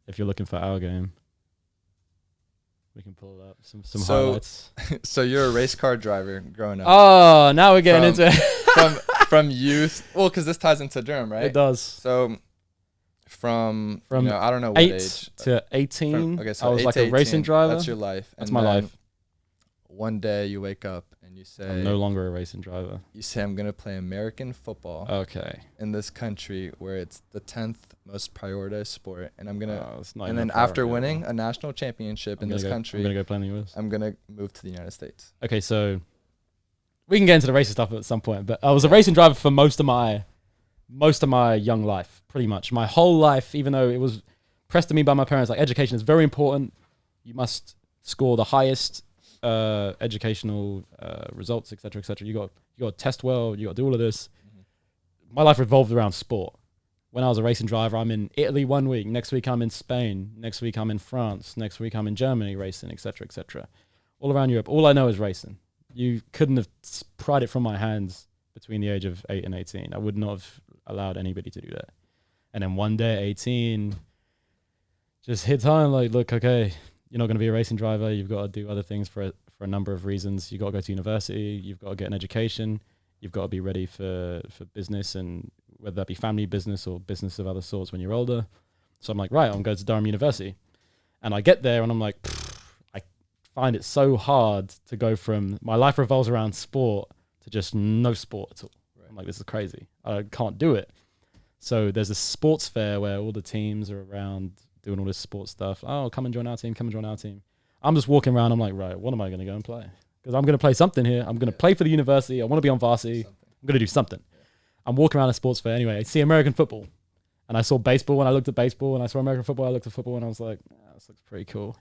If you're looking for our game, we can pull it up. Some So- highlights. So you're a race car driver growing up. Oh, now we're getting From- into it. from youth. Well, because this ties into Durham, right? It does. So from From you know, I don't know what 8 age. to 18, From- okay, so I was 8 like to a racing 18, driver. That's your life. That's And my then life. One day you wake up and you say, I'm no longer a racing driver. you say, I'm gonna play American football Okay. in this country where it's the 10th most prioritized sport, and I'm gonna. It's not and even then a after priority. winning a national championship in this I'm country, gonna go play in the US. I'm gonna move to the United States. Okay, so we can get into the racing stuff at some point, but I was a racing driver for most of my young life, pretty much my whole life. Even though it was pressed to me by my parents, like education is very important. You must score the highest educational results, etc., etc. You got to test well. You got to do all of this. My life revolved around sport. When I was a racing driver, I'm in Italy one week. Next week, I'm in Spain. Next week, I'm in France. Next week, I'm in Germany racing, etc., etc. All around Europe. All I know is racing. You couldn't have pried it from my hands between the age of 8 and 18. I would not have allowed anybody to do that. And then one day, 18, just hit time. Like, look, okay, you're not going to be a racing driver. You've got to do other things for a number of reasons. You've got to go to university. You've got to get an education. you've got to be ready for business, and whether that be family business or business of other sorts when you're older. So I'm like, right, I'm going to Durham University. And I get there and I'm like, I find it so hard to go from my life revolves around sport to just no sport at all. Right. I'm like, this is crazy. I can't do it. So there's a sports fair where all the teams are around doing all this sports stuff. Oh, come and join our team. Come and join our team. I'm just walking around. I'm like, right, what am I going to go and play? Because I'm going to play something here. I'm going to play for the university. I want to be on varsity. I'm going to do something. I'm walking around a sports fair anyway. I see American football. And I saw baseball and I looked at baseball, and I saw American football. I looked at football and I was like, this looks pretty cool.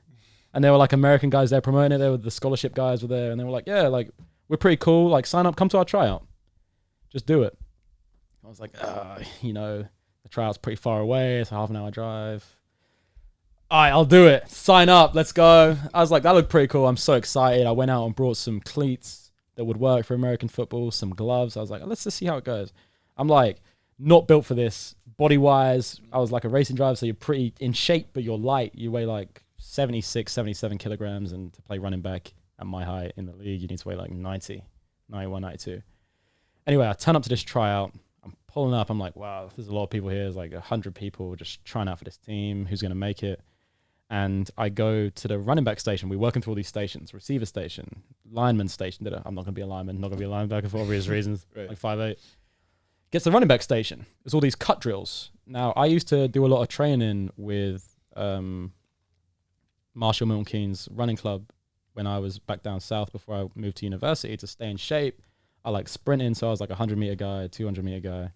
And there were like American guys there promoting it. There were the scholarship guys were there, and they were like, yeah, like we're pretty cool. Like sign up, come to our tryout. Just do it. I was like, the tryout's pretty far away. It's a half an hour drive. All right, I'll do it. Sign up. Let's go. I was like, that looked pretty cool. I'm so excited. I went out and brought some cleats that would work for American football, some gloves. I was like, let's just see how it goes. I'm like, not built for this. Body-wise, I was like a racing driver, so you're pretty in shape, but you're light. You weigh like 76, 77 kilograms, and to play running back at my height in the league, you need to weigh like 90, 91, 92. Anyway, I turn up to this tryout. I'm pulling up. I'm like, wow, there's a lot of people here. There's like 100 people just trying out for this team. Who's going to make it? And I go to the running back station. We're working through all these stations. Receiver station, lineman station. I'm not going to be a lineman. Not going to be a linebacker for obvious reasons. Right. Like 5'8". Gets the running back station. There's all these cut drills. Now, I used to do a lot of training with Marshall Milton Keynes running club when I was back down south before I moved to university to stay in shape. I like sprinting, so I was like a 100-meter guy, 200-meter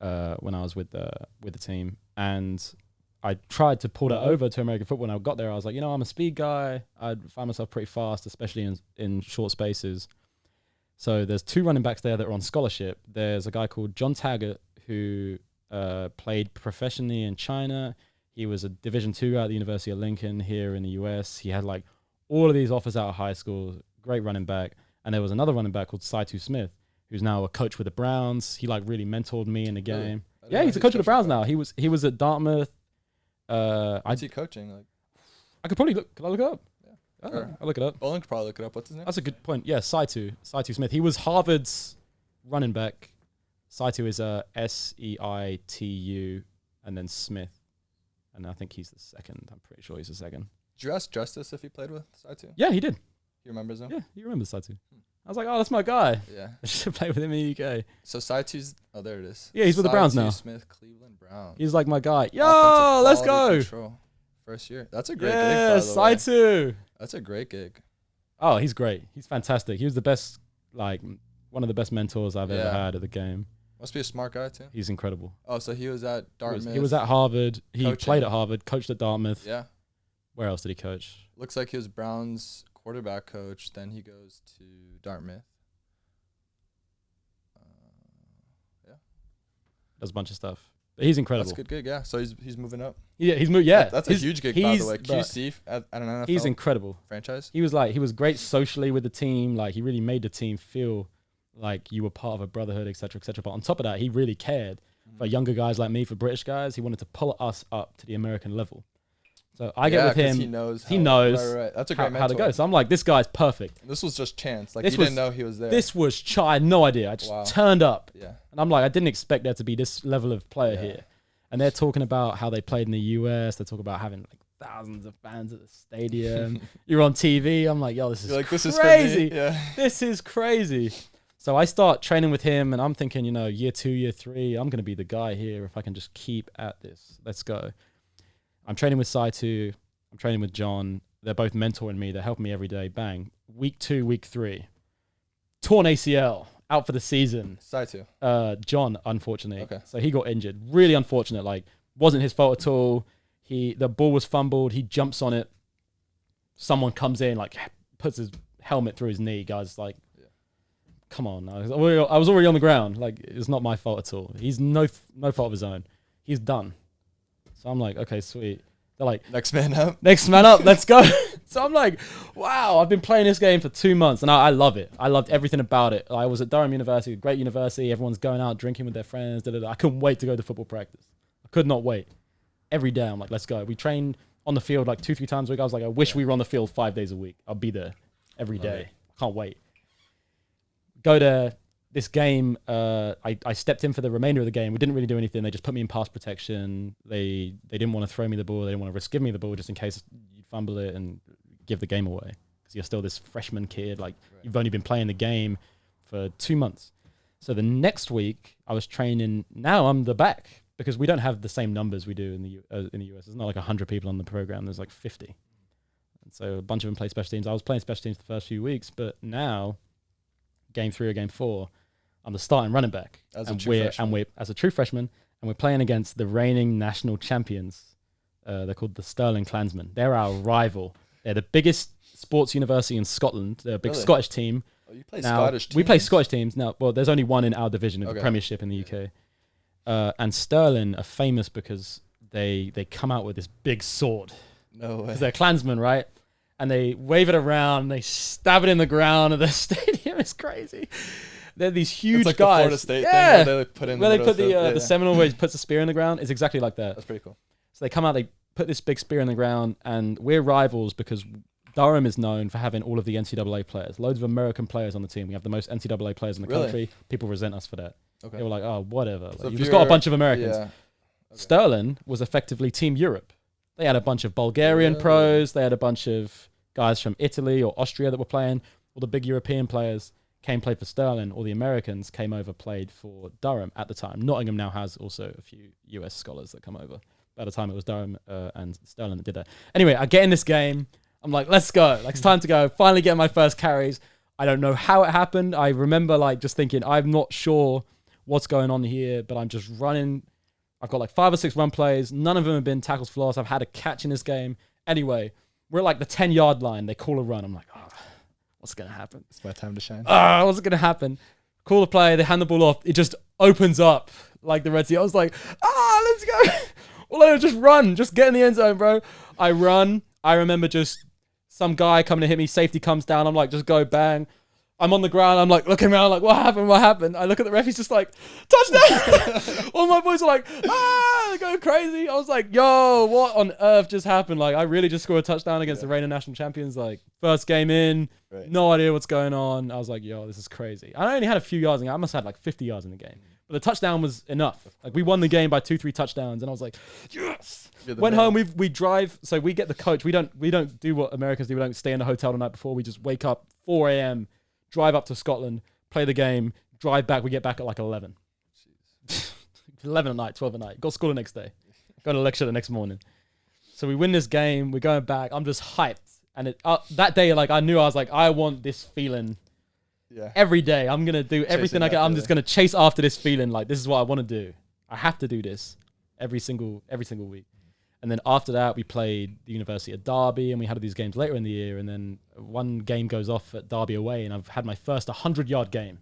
guy when I was with the team. And I tried to pull that over to American football. When I got there, I was like, I'm a speed guy. I'd find myself pretty fast, especially in short spaces. So there's two running backs there that are on scholarship. There's a guy called John Taggart who played professionally in China. He was a Division II guy at the University of Lincoln here in the US. He had like all of these offers out of high school. Great running back. And there was another running back called Saitu Smith, who's now a coach with the Browns. He like really mentored me in the game. Really? Yeah, he's a coach with the Browns now. He was at Dartmouth. What's he coaching? Like, I could probably look. Could I look it up? Sure. I'll look it up. Bolin could probably look it up. What's his name? That's a good point. Yeah, Saitu Smith. He was Harvard's running back. Saitu is Seitu and then Smith. And I think he's the second. I'm pretty sure he's the second. Did you ask Justice if he played with Saitu? Yeah, he did. He remembers him? Yeah, he remembers Saitu. I was like, oh, that's my guy. Yeah. I should play with him in the UK. So Saitu's... Oh, there it is. Yeah, he's with the Browns now. Smith, Cleveland Browns. He's like my guy. Yo, let's go. Control. First year. That's a great gig, by the way. Saitu. That's a great gig. Oh, he's great. He's fantastic. He was the best, like, one of the best mentors I've ever had at the game. Must be a smart guy, too. He's incredible. Oh, so he was at Dartmouth. He was at Harvard. He played at Harvard, coached at Dartmouth. Yeah. Where else did he coach? Looks like he was Brown's quarterback coach. Then he goes to Dartmouth. Yeah. Does a bunch of stuff. But he's incredible. That's a good gig, yeah. So he's moving up. Yeah, he's moved. Yeah, that's a huge gig, by the way. QC at an NFL he's incredible. Franchise. He was great socially with the team. Like he really made the team feel like you were part of a brotherhood, etc., etc. But on top of that, he really cared for younger guys like me, for British guys. He wanted to pull us up to the American level. So I get with him. He knows. Right. That's a great how to go. So I'm like, this guy's perfect. This was just chance. Like, you didn't know he was there. I had no idea. I just turned up. Yeah. And I'm like, I didn't expect there to be this level of player here. And they're talking about how they played in the US. They talk about having like thousands of fans at the stadium. You're on TV. I'm like, yo, this is crazy. This is for me. Yeah. This is crazy. So I start training with him, and I'm thinking, year 2, year 3, I'm going to be the guy here if I can just keep at this. Let's go. I'm training with Saitu. I'm training with John. They're both mentoring me. They're helping me every day. Bang. Week 2, week 3. Torn ACL. Out for the season. Saitu. John, unfortunately. Okay. So he got injured. Really unfortunate. Like, wasn't his fault at all. The ball was fumbled. He jumps on it. Someone comes in, like, puts his helmet through his knee. Guys, like, come on. I was already on the ground. Like, it's not my fault at all. He's no fault of his own. He's done. So I'm like, okay, sweet. They're like, next man up, let's go. So I'm like, wow, I've been playing this game for 2 months and I love it. I loved everything about it. I was at Durham University, great university. Everyone's going out drinking with their friends. I couldn't wait to go to football practice. I could not wait. Every day I'm like, let's go. We trained on the field like 2-3 times a week. I was like, I wish we were on the field 5 days a week. I'll be there every day. I can't wait. Go there. this game, I stepped in for the remainder of the game. We didn't really do anything. They just put me in pass protection. They didn't want to throw me the ball. They didn't want to risk giving me the ball just in case you fumble it and give the game away. Because you're still this freshman kid. Like, you've only been playing the game for 2 months. So the next week, I was training. Now I'm the back because we don't have the same numbers we do in the US. There's not like 100 people on the program. There's like 50. And so a bunch of them play special teams. I was playing special teams the first few weeks, but now, game 3 or game 4, I'm the starting running back. As a true freshman, and we're playing against the reigning national champions. They're called the Stirling Klansmen. They're our rival. They're the biggest sports university in Scotland. They're a big Scottish team. Oh, you play Scottish teams? We play Scottish teams. Now, well, there's only one in our division of the Premiership in the UK. And Stirling are famous because they come out with this big sword. No way. Because they're Klansmen, right? And they wave it around, and they stab it in the ground of the stadium. It's crazy. They're these huge like guys. The Florida State thing where they put the Seminole where he puts a spear in the ground. It's exactly like that. That's pretty cool. So they come out, they put this big spear in the ground, and we're rivals because Durham is known for having all of the NCAA players. Loads of American players on the team. We have the most NCAA players in the country. People resent us for that. Okay. They were like, oh, whatever. So like, you've just got a bunch of Americans. Yeah. Okay. Stirling was effectively Team Europe. They had a bunch of Bulgarian pros. They had a bunch of guys from Italy or Austria that were playing. All the big European players came played for Stirling. All the Americans came over, played for Durham at the time. Nottingham now has also a few US scholars that come over. By the time it was Durham and Stirling that did that. Anyway, I get in this game. I'm like, let's go. Like, it's time to go. Finally get my first carries. I don't know how it happened. I remember like just thinking, I'm not sure what's going on here, but I'm just running. I've got like 5 or 6 run plays. None of them have been tackles for loss. I've had a catch in this game. Anyway, we're at like the 10-yard line. They call a run. I'm like, oh, what's going to happen? It's my time to shine. What's going to happen? Call the play. They hand the ball off. It just opens up like the Red Sea. I was like, let's go. All I do is just run. Just get in the end zone, bro. I run. I remember just some guy coming to hit me. Safety comes down. I'm like, just go bang. I'm on the ground. I'm like looking around like, what happened? What happened? I look at the ref. He's just like, touchdown. All my boys are like, they're going crazy. I was like, yo, what on earth just happened? Like, I really just scored a touchdown against the reigning national champions. Like, first game in, no idea what's going on. I was like, yo, this is crazy. I only had a few yards in the game. I must have had like 50 yards in the game. But the touchdown was enough. Like, we won the game by 2-3 touchdowns. And I was like, yes. Went home, we drive. So we get the coach. We don't do what Americans do. We don't stay in the hotel the night before. We just wake up 4 a.m., drive up to Scotland, play the game, drive back. We get back at like 11. 11 at night, 12 at night. Got school the next day. Got a lecture the next morning. So we win this game. We're going back. I'm just hyped. And that day, like, I knew I was like, I want this feeling every day. I'm going to do everything I can. I'm just going to chase after this feeling. Like, this is what I want to do. I have to do this every single week. And then after that, we played the University of Derby, and we had these games later in the year. And then one game goes off at Derby away, and I've had my first 100-yard game.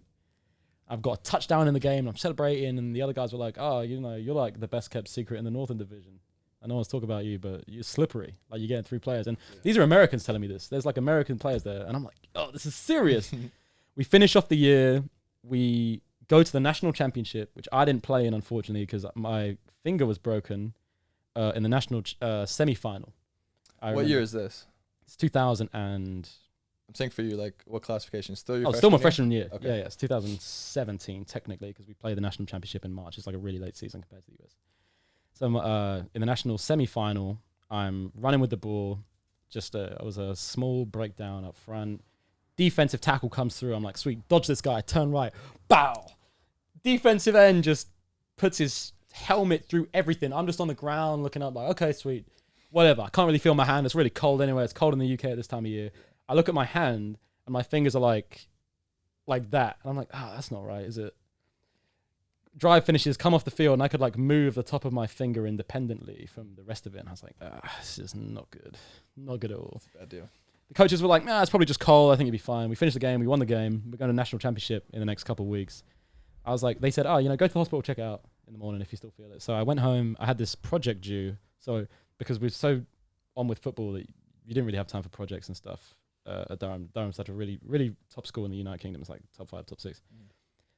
I've got a touchdown in the game, and I'm celebrating, and the other guys were like, oh, you know, you're like the best-kept secret in the Northern Division. I know I was talking about you, but you're slippery. Like, you're getting 3 players. And these are Americans telling me this. There's, like, American players there. And I'm like, oh, this is serious. We finish off the year. We go to the national championship, which I didn't play in, unfortunately, because my finger was broken. In the national semi-final. What year is this? It's 2000 and... I'm saying for you, like, what classification? Still still my freshman year. Okay. Yeah, it's 2017, technically, because we play the national championship in March. It's like a really late season compared to the US. So in the national semi-final, I'm running with the ball. It was a small breakdown up front. Defensive tackle comes through. I'm like, sweet, dodge this guy, turn right, bow. Defensive end just puts his helmet through everything. I'm just on the ground looking up like, okay, sweet, whatever. I can't really feel my hand. It's really cold anyway. It's cold in the UK at this time of year. I look at my hand and my fingers are like that. And I'm like, that's not right, is it? Drive finishes, come off the field, and I could like move the top of my finger independently from the rest of it. And I was like, this is not good. Not good at all. That's a bad deal. The coaches were like, it's probably just cold. I think it'd be fine. We finished the game. We won the game. We're going to national championship in the next couple of weeks. I was like, they said, go to the hospital, check it out in the morning if you still feel it. So I went home. I had this project due. So because we're so on with football that you didn't really have time for projects and stuff at Durham. Durham's such a really, really top school in the United Kingdom. It's like top 5, top 6.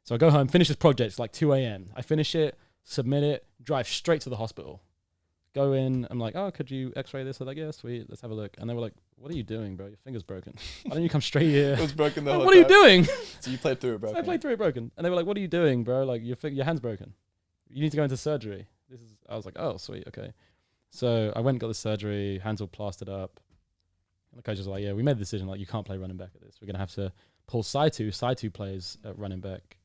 So I go home, finish this project. It's like 2 a.m. I finish it, submit it, drive straight to the hospital. Go in. I'm like, oh, could you X-ray this? They're like, yeah, sweet. Let's have a look. And they were like, what are you doing, bro? Your finger's broken. Why don't you come straight here? It was broken the whole What are you time. doing? So you played through it broken. So I played through it broken. And they were like, what are you doing, bro? Like, your hand's broken. You need to go into surgery. I was like, oh, sweet, okay. So I went and got the surgery, hands all plastered up. And the coach was like, yeah, we made the decision, like, you can't play running back at this. We're going to have to pull Saitu. Saitu plays at running back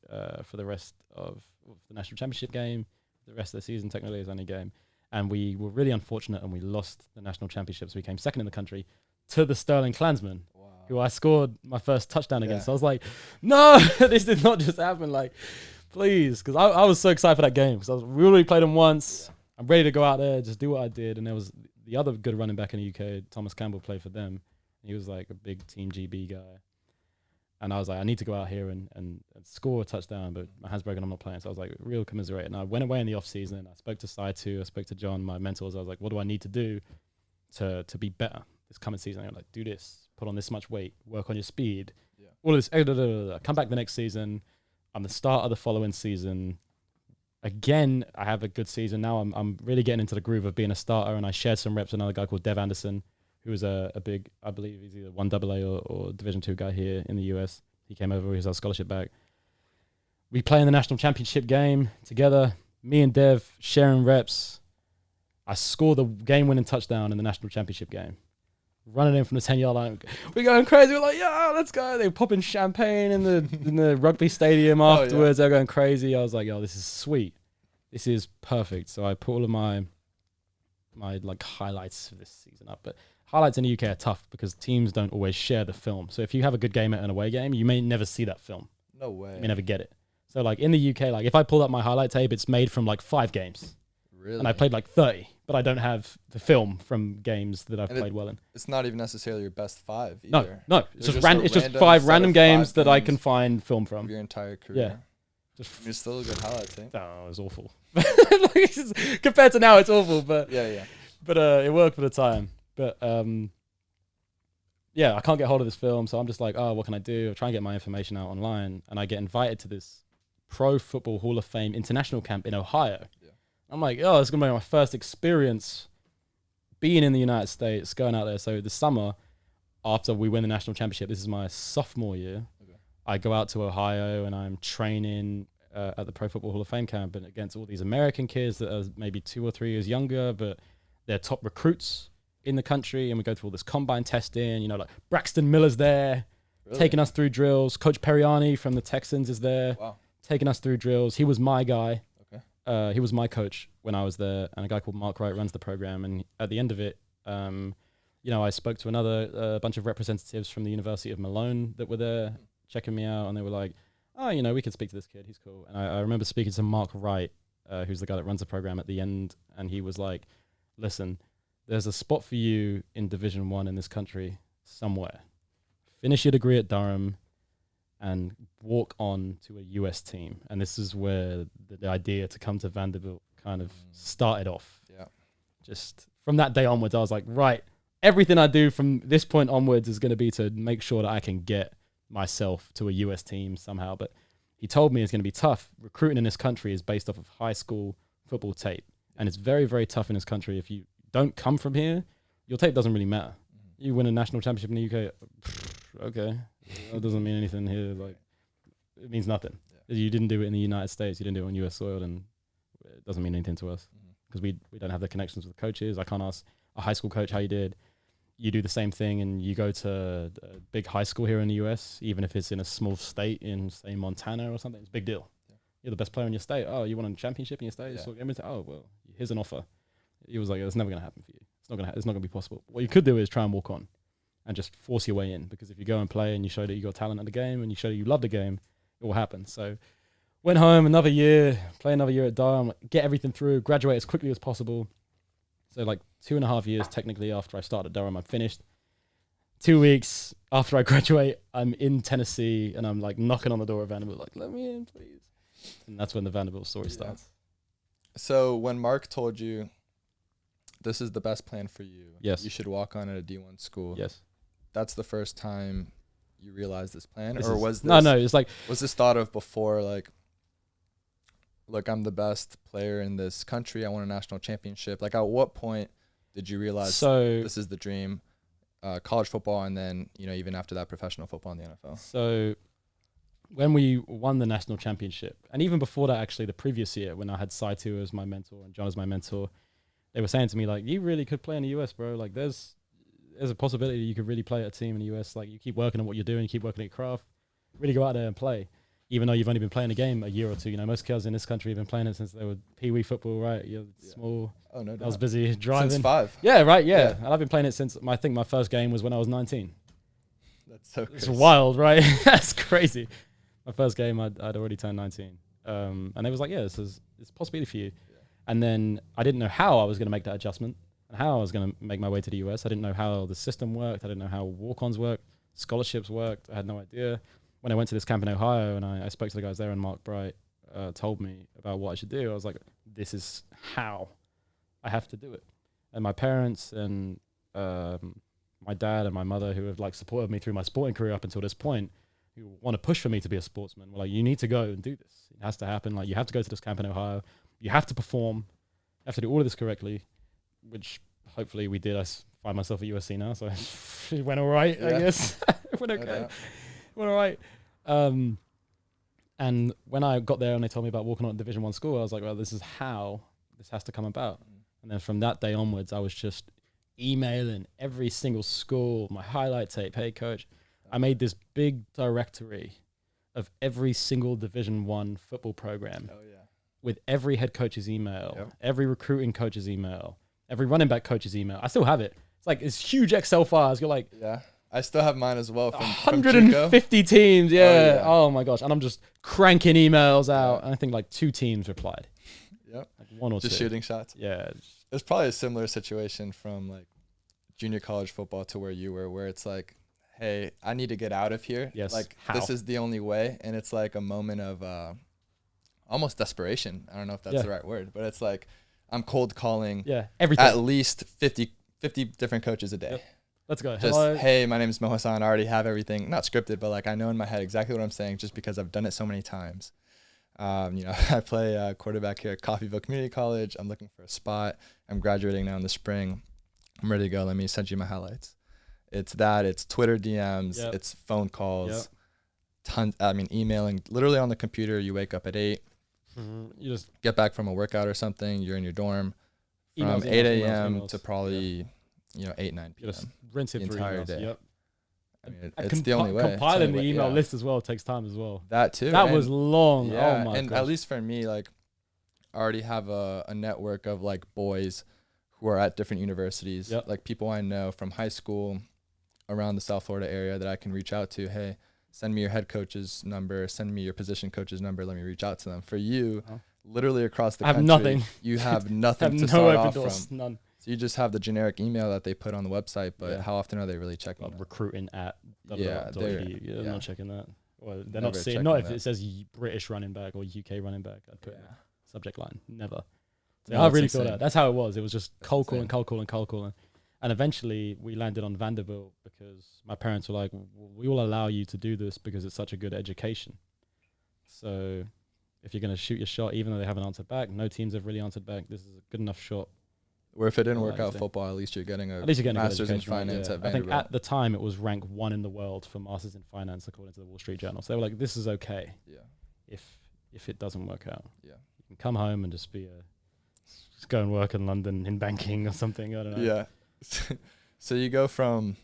for the rest of the national championship game. The rest of the season, technically, is only game. And we were really unfortunate, and we lost the national championships. We came second in the country to the Sterling Klansmen, who I scored my first touchdown against. So I was like, no, this did not just happen. Like, please, because I was so excited for that game because we already played them once. I'm ready to go out there, just do what I did. And there was the other good running back in the UK, Thomas Campbell, played for them. He was like a big Team GB guy. And I was like, I need to go out here and score a touchdown, but my hand's broken, I'm not playing. So I was like, real commiserate. And I went away in the off season. I spoke to Saitu, I spoke to John, my mentors. I was like, what do I need to do to be better this coming season? They were like, do this, put on this much weight, work on your speed. Yeah. All of this, come back the next season. I'm the start of the following season. Again, I have a good season. Now I'm really getting into the groove of being a starter, and I shared some reps with another guy called Dev Anderson, who was a big, I believe he's either 1AA or Division 2 guy here in the US. He came over, he was our scholarship back. We play in the national championship game together, me and Dev sharing reps. I score the game-winning touchdown in the national championship game. Running in from the 10-yard line. We're going crazy. We're like, yeah, let's go. They were popping champagne in the rugby stadium afterwards. They're going crazy. I was like, yo, this is sweet. This is perfect. So I put all of my like highlights for this season up. But highlights in the UK are tough because teams don't always share the film. So if you have a good game at an away game, you may never see that film. No way. You may never get it. So like in the UK, like if I pull up my highlight tape, it's made from like 5 games. Really? And I played like 30, but I don't have the film from games that I've played well in. It's not even necessarily your best 5 either. No. It's just 5 random games that I can find film from. Your entire career. Yeah. You're still a good highlight tape. Oh, it was awful. Compared to now, it's awful, but yeah. But it worked for the time. But yeah, I can't get hold of this film, so I'm just like, oh, what can I do? I try and get my information out online, and I get invited to this Pro Football Hall of Fame international camp in Ohio. Yeah. I'm like, oh, it's gonna be my first experience being in the United States, going out there. So the summer after we win the national championship, this is my sophomore year. Okay. I go out to Ohio and I'm training at the Pro Football Hall of Fame camp and against all these American kids that are maybe 2 or 3 years younger, but they're top recruits in the country. And we go through all this combine testing, you know, like Braxton Miller's there, taking us through drills. Coach Periani from the Texans is there, taking us through drills. He was my guy. He was my coach when I was there, and a guy called Mark Wright runs the program. And at the end of it, you know, I spoke to another bunch of representatives from the University of Malone that were there checking me out, and they were like, oh, you know, we could speak to this kid. He's cool. And I remember speaking to Mark Wright, who's the guy that runs the program at the end, and he was like, listen, there's a spot for you in Division 1 in this country somewhere. Finish your degree at Durham and walk on to a US team. And this is where the idea to come to Vanderbilt kind of started off. Yeah. Just from that day onwards, I was like, right, everything I do from this point onwards is going to be to make sure that I can get myself to a US team somehow. But he told me it's going to be tough. Recruiting in this country is based off of high school football tape. And it's very, very tough in this country. If you don't come from here, your tape doesn't really matter. You win a national championship in the UK, okay. That doesn't mean anything here. Like, it means nothing. Yeah. You didn't do it in the United States. You didn't do it on US soil, and it doesn't mean anything to us because we don't have the connections with the coaches. I can't ask a high school coach how you did. You do the same thing, and you go to a big high school here in the US, even if it's in a small state in, say, Montana or something. It's a big deal. Yeah. You're the best player in your state. Oh, you won a championship in your state? Yeah. Oh, well, here's an offer. He was like, it's never going to happen for you. It's not going to be possible. What you could do is try and walk on and just force your way in, because if you go and play and you show that you got talent at the game and you show that you love the game, it will happen. So went home another year, play another year at Durham, get everything through, graduate as quickly as possible. So like 2.5 years technically after I started at Durham, I'm finished. 2 weeks after I graduate, I'm in Tennessee and I'm like knocking on the door of Vanderbilt, like, let me in, please. And that's when the Vanderbilt story starts. So when Mark told you this is the best plan for you, yes, you should walk on at a D1 school. Yes. That's the first time you realized this plan, was this no? It's like, was this thought of before, like look, I'm the best player in this country. I won a national championship. Like, at what point did you realize this is the dream? College football, and then, you know, even after that, professional football in the NFL. So when we won the national championship, and even before that, actually, the previous year, when I had Saitu as my mentor and John as my mentor, they were saying to me, like, you really could play in the US, bro. Like, there's a possibility you could really play at a team in the US. Like, you keep working on what you're doing, you keep working at your craft, really go out there and play. Even though you've only been playing the game a year or two. You know, most kids in this country have been playing it since they were pee-wee football, right? You're small. Oh, no doubt. I was busy driving. Since 5. Yeah, right, yeah. And I've been playing it since, I think my first game was when I was 19. That's so crazy. It's wild, right? That's crazy. My first game, I'd already turned 19. And it was like, yeah, it's a possibility for you. Yeah. And then I didn't know how I was going to make that adjustment and how I was going to make my way to the US. I didn't know how the system worked. I didn't know how walk-ons worked, scholarships worked. I had no idea. When I went to this camp in Ohio and I spoke to the guys there, and Mark Bright told me about what I should do, I was like, this is how I have to do it. And my parents and my dad and my mother, who have like supported me through my sporting career up until this point, who want to push for me to be a sportsman, were like, you need to go and do this. It has to happen. Like, you have to go to this camp in Ohio. You have to perform. You have to do all of this correctly, which hopefully we did. I find myself at USC now, so it went all right, I guess. It went okay. Yeah. Well, all right. And when I got there and they told me about walking on a Division I school, I was like, well, this is how this has to come about. And then from that day onwards, I was just emailing every single school, my highlight tape, hey, coach. I made this big directory of every single Division I football program with every head coach's email, every recruiting coach's email, every running back coach's email. I still have it. It's like it's huge Excel files. You're like... Yeah. I still have mine as well. From 150 teams, yeah. Oh my gosh. And I'm just cranking emails out. And I think like 2 teams replied. Yep. Like 1 or 2. Just shooting shots. Yeah. It's probably a similar situation from like junior college football to where you were, where it's like, hey, I need to get out of here. Yes. Like, how? This is the only way. And it's like a moment of almost desperation. I don't know if that's the right word, but it's like I'm cold calling everything. At least 50 different coaches a day. Yep. Let's go. Just, hey, my name is Mo Hassan. I already have everything. Not scripted, but like I know in my head exactly what I'm saying just because I've done it so many times. You know, I play quarterback here at Coffeyville Community College. I'm looking for a spot. I'm graduating now in the spring. I'm ready to go. Let me send you my highlights. It's that. It's Twitter DMs. Yep. It's phone calls. Yep. Tons. I mean, emailing. Literally on the computer. You wake up at 8. You just get back from a workout or something. You're in your dorm emails, from 8 a.m. to probably 8, 9 p.m. Just rinse it the through entire emails. day. Yep. I mean, it's the only way. Compiling the email list as well takes time as well. That too. That was long. Yeah, oh my and gosh. at least for me, like, I already have a network of like boys who are at different universities, like people I know from high school around the South Florida area that I can reach out to. Hey, send me your head coach's number. Send me your position coach's number. Let me reach out to them. For you, literally across the country, nothing. You have nothing to no start open off doors, from. None. So you just have the generic email that they put on the website, but how often are they really checking that? Recruiting at they're not checking that. Well, they're Never not seeing. Not if it says British running back or UK running back. I'd put subject line. Never. So I really thought that. That's how it was. It was just cold calling. And eventually we landed on Vanderbilt because my parents were like, we will allow you to do this because it's such a good education. So if you're going to shoot your shot, even though they haven't answered back, no teams have really answered back. This is a good enough shot. Or if it didn't work out football, at least you're getting a master's in finance at Vanderbilt. I think at the time it was rank 1 in the world for masters in finance according to the Wall Street Journal. So they were like, this is okay. Yeah. If it doesn't work out. Yeah. You can come home and just go and work in London in banking or something. I don't know. Yeah. So you go from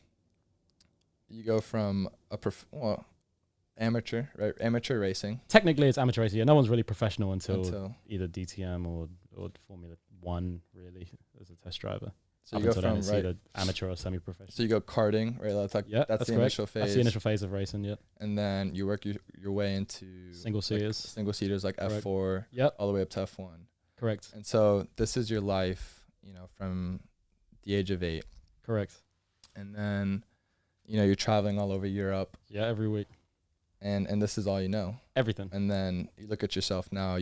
amateur, right? Amateur racing. Technically, it's amateur racing. Yeah, no one's really professional until either DTM or Formula 1, really, as a test driver. So you go from either amateur or semi-professional. So you go karting, right? That's the initial phase. That's the initial phase of racing. Yep. And then you work your way into single seaters, like correct. F4, all the way up to F1. Correct. And so this is your life, from the age of 8. Correct. And then, you're traveling all over Europe. Yeah, every week. And this is all you know. Everything. And then you look at yourself now.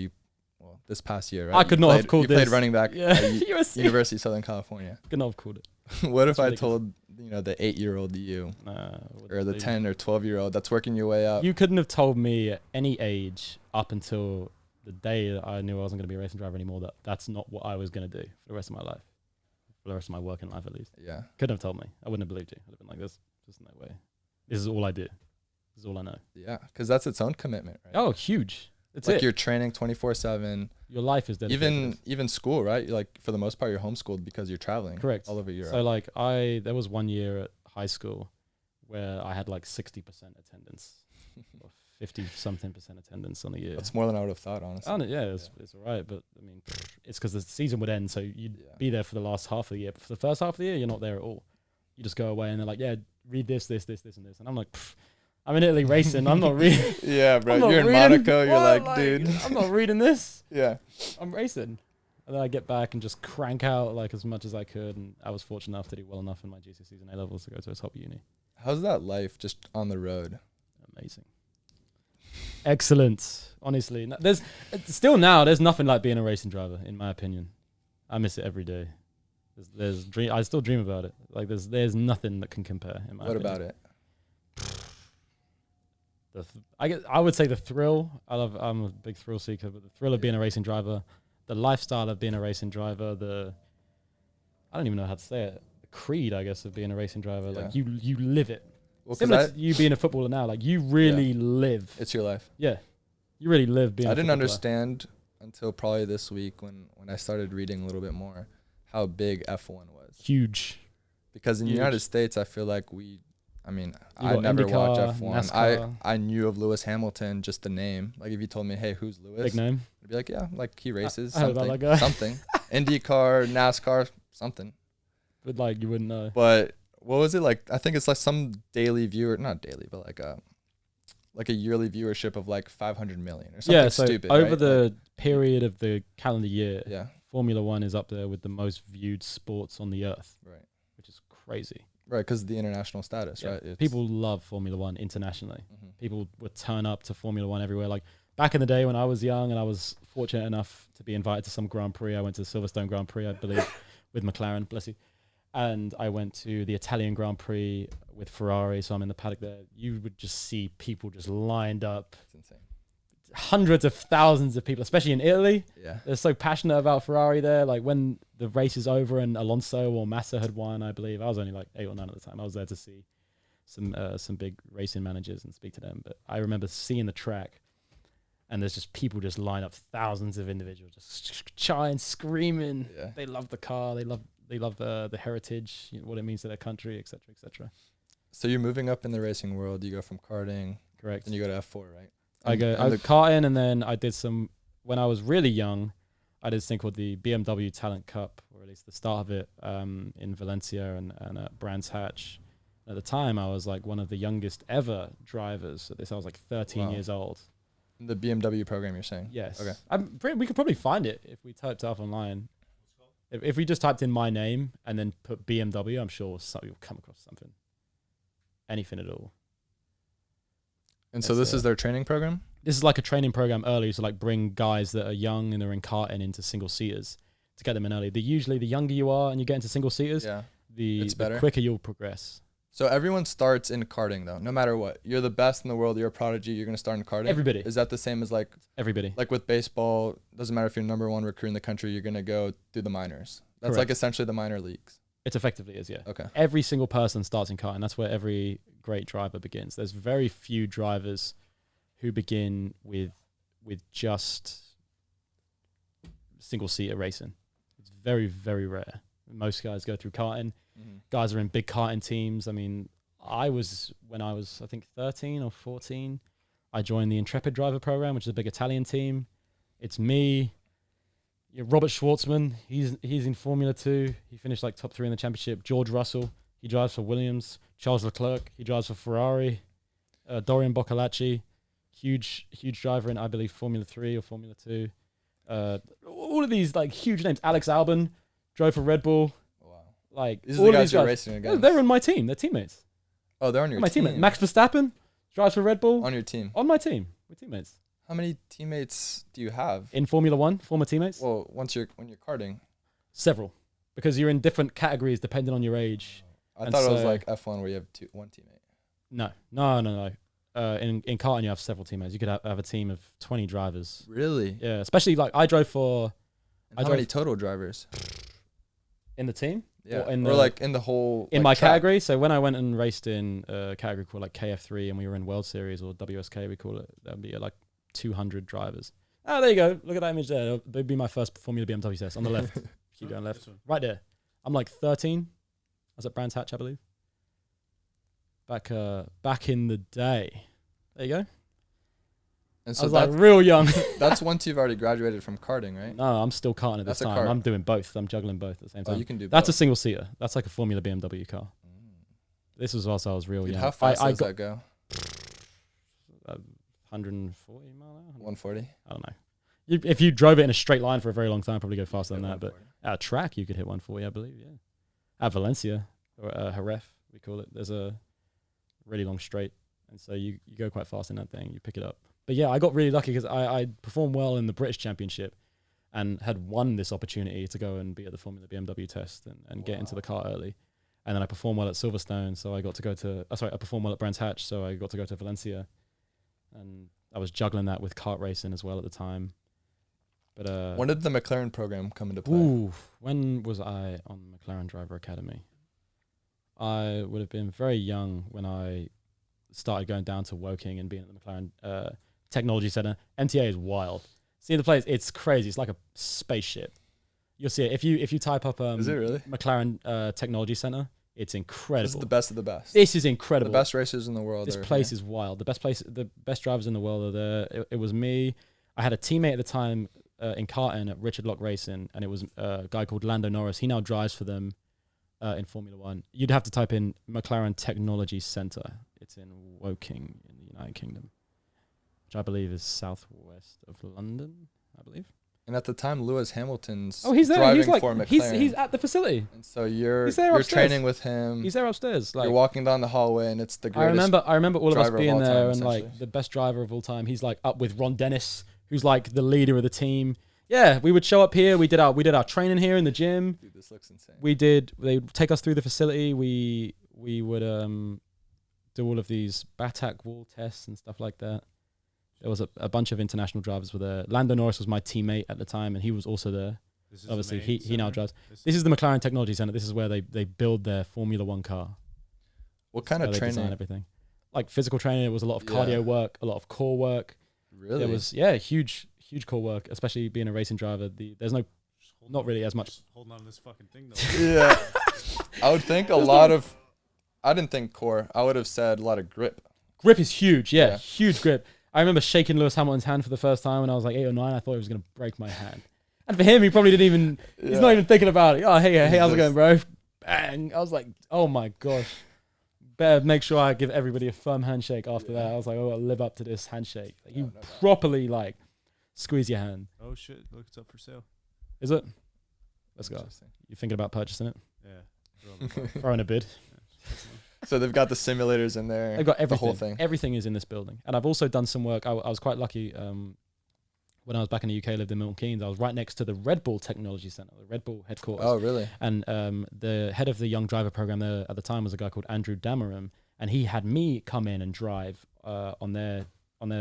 This past year, right? I could not have called this. You played running back at USC. University of Southern California. Could not have called it. What if I told the 8-year-old you, or the 10 or 12-year-old that's working your way up? You couldn't have told me at any age up until the the day that I knew I wasn't going to be a racing driver anymore, that's not what I was going to do for the rest of my life, for the rest of my working life at least. Yeah. Couldn't have told me. I wouldn't have believed you. I'd have been like, there's no way. This is all I do. This is all I know. Yeah, because that's its own commitment, right? Oh, huge. It's like it. you're training 24/7. Your life is dedicated. Even school, right? Like for the most part, you're homeschooled because you're traveling. Correct. All over Europe. So like there was one year at high school where I had like 60% attendance, or 50-something% attendance on the year. That's more than I would have thought, honestly. It's all right, but I mean, it's because the season would end, so you'd be there for the last half of the year. But for the first half of the year, you're not there at all. You just go away and they're like, yeah, read this, and this, and I'm like, I'm in Italy racing. I'm not reading. Yeah, bro. You're in Monaco. You're like, dude. I'm not reading this. Yeah. I'm racing. And then I get back and just crank out like as much as I could. And I was fortunate enough to do well enough in my GCSEs and A-levels to go to a top uni. How's that life just on the road? Amazing. Excellent. Honestly, there's nothing like being a racing driver, in my opinion. I miss it every day. I still dream about it. Like there's nothing that can compare. In my opinion. What about it? I would say the thrill. I'm a big thrill seeker, but the thrill of being a racing driver, the lifestyle of being a racing driver, I don't even know how to say it. The creed, I guess, of being a racing driver. Yeah. Like you live it. Well, similar to you being a footballer now. Like you really live. It's your life. Yeah, you really live being. I a didn't footballer. understand until probably this week when I started reading a little bit more how big F1 was. Huge. Because in the United States, I feel like I never IndyCar, watched F1. NASCAR. I knew of Lewis Hamilton, just the name. Like if you told me, hey, who's Lewis? Big name. I'd be like, yeah, like he races I heard about something, that guy. something. IndyCar, NASCAR, something. But like you wouldn't know. But what was it like? I think it's like some daily viewer, not daily, but like a yearly viewership of like 500 million or something. Yeah, so stupid. over right? the period of the calendar year, yeah, Formula One is up there with the most viewed sports on the earth. right, Which is crazy. right, because of the international status, Yeah. right? It's, People love Formula One internationally. Mhm. People would turn up to Formula One everywhere. Like back in the day when I was young and I was fortunate enough to be invited to some Grand Prix. I went to the Silverstone Grand Prix, I believe, with Mclaren, bless you. And I went to the Italian Grand Prix with Ferrari, so I'm in the paddock there. You would just see people just lined up. It's insane. Hundreds of thousands of people, especially in Italy. Yeah, They're so passionate about Ferrari there. Like when the race is over and Alonso or Massa had won, I believe. I was only like 8 or 9 at the time. I was there to see some big racing managers and speak to them. But I remember seeing the track and there's just people just line up, thousands of individuals just chatting, screaming. Yeah. They love the car. They love the heritage, what it means to their country, et cetera, et cetera. So you're moving up in the racing world. You go from karting, Correct. and you go to F4, right? I karting, and then I did when I was really young, I did this thing called the BMW Talent Cup, or at least the start of it, in Valencia and at Brands Hatch. At the time, I was like one of the youngest ever drivers at this. I was like 13 Wow. years old. The BMW program, you're saying? Yes. Okay. We could probably find it if we typed it up online. If we just typed in my name and then put BMW, I'm sure you'll come across something. Anything at all. And so this is their training program? This is like a training program early to like bring guys that are young and they're in karting into single seaters to get them in early. Usually the younger you are and you get into single seaters, Yeah. the It's better. quicker you'll progress. So everyone starts in karting though, no matter what. You're the best in the world. You're a prodigy. You're gonna start in karting. Everybody. Is that the same as like Everybody. with baseball? Doesn't matter if you're number 1 recruit in the country. You're gonna go through the minors. That's like Correct. essentially the minor leagues. It effectively is, yeah. Okay. Every single person starts in karting. That's where every great driver begins. There's very few drivers who begin with just single seater racing. It's very, very rare. Most guys go through karting. Mm-hmm. Guys are in big karting teams. I mean, when I was, I think 13 or 14, I joined the Intrepid Driver program, which is a big Italian team. It's me, Robert Schwartzman. He's in Formula 2. He finished like top 3 in the championship. George Russell, he drives for Williams. Charles Leclerc, he drives for Ferrari. Dorian Boccalacci, huge driver in, I believe, Formula 3 or Formula 2. All of these like huge names. Alex Albon drove for Red Bull. Wow. Like These all are the of guys these you're guys. racing Yeah, against. they're on my team. They're teammates. Oh, they're on your My team. teammate. Max Verstappen drives for Red Bull. On your team. On my team. We're teammates. How many teammates do you have? In Formula 1, former teammates? Well, when you're karting, Several. Because you're in different categories depending on your age. I And thought it was so- like F1 where you have one teammate. No. in karting you have several teammates. You could have a team of 20 drivers. Really? Yeah, especially like I drove for. How many total drivers? In the team? Yeah, or like in the whole. In like, my track? category. So when I went and raced in a category called like KF3 and we were in World Series or WSK, we call it. That would be like 200 drivers. Oh, there you go. Look at that image there. That'd be my first Formula BMW test on the left. Keep going left. Right there. I'm like 13. I was at Brands Hatch, I believe. Back in the day. There you go. And I so was like real young. That's once you've already graduated from karting, right? No, I'm still karting at this That's a time. kart. I'm doing both. I'm juggling both at the same time. Oh, you can do That's a both. single seater. That's like a Formula BMW car. This was whilst I was real Dude, young. how fast I does that go? 140 mile an hour? 140? I don't know. If you drove it in a straight line for a very long time, probably go faster than that. But at a track, you could hit 140, I believe, yeah. At Valencia, or Jerez, we call it, there's a really long straight. And so you go quite fast in that thing. You pick it up. But yeah, I got really lucky because I performed well in the British Championship and had won this opportunity to go and be at the Formula BMW test and get into the car early. And then I performed well at Silverstone, so I got to go to... I performed well at Brands Hatch, so I got to go to Valencia. And I was juggling that with kart racing as well at the time. But when did the McLaren program come into play? When was I on the McLaren Driver Academy? I would have been very young when I started going down to Woking and being at the McLaren Technology Center. MTA is wild. See the place, it's crazy. It's like a spaceship. You'll see it if you type up Is it really? McLaren Technology Center. It's incredible. This is the best of the best. This is incredible. The best racers in the world. This place is wild. The best drivers in the world are there. It was me. I had a teammate at the time in karting at Richard Lock Racing, and it was a guy called Lando Norris. He now drives for them in Formula One. You'd have to type in McLaren Technology Center. It's in Woking in the United Kingdom, which I believe is southwest of London, I believe. And at the time, Lewis Hamilton's he's there. driving He's like for McLaren. he's at the facility. And so you're upstairs. training with him. He's there upstairs. Like You're walking down the hallway, and it's the greatest. I remember all of us driver of being all there, time, and like essentially. the best driver of all time. He's like up with Ron Dennis, who's like the leader of the team. Yeah, we would show up here. We did our training here in the gym. Dude, this looks insane. They'd take us through the facility. We would do all of these BATAC wall tests and stuff like that. There was a bunch of international drivers were there. Lando Norris was my teammate at the time, and he was also there. Obviously, he now drives. This is the McLaren Technology Center. This is where they build their Formula One car. What kind of They design training? everything. Like physical training. It was a lot of cardio work, a lot of core work. Really? There was huge core work, especially being a racing driver. There's not really as much. Just holding on to this fucking thing though. Yeah. I would think a lot of. I didn't think core. I would have said a lot of grip. Grip is huge. Yeah. Huge grip. I remember shaking Lewis Hamilton's hand for the first time when I was like 8 or 9. I thought he was going to break my hand. And for him, he probably didn't even, he's not even thinking about it. Oh, hey, how's it going, bro? Bang. I was like, oh my gosh. Better make sure I give everybody a firm handshake after that. I was like, oh, I'll live up to this handshake. Like, you properly like squeeze your hand. Oh shit! Look, it's up for sale. Is it? Let's go. Interesting. You thinking about purchasing it? Yeah. Throwing a bid. So they've got the simulators in there. They've got everything. The whole thing. Everything is in this building. And I've also done some work. I was quite lucky when I was back in the UK, lived in Milton Keynes. I was right next to the Red Bull Technology Center, the Red Bull headquarters. Oh, really? And the head of the young driver program there at the time was a guy called Andrew Dameron. And he had me come in and drive on their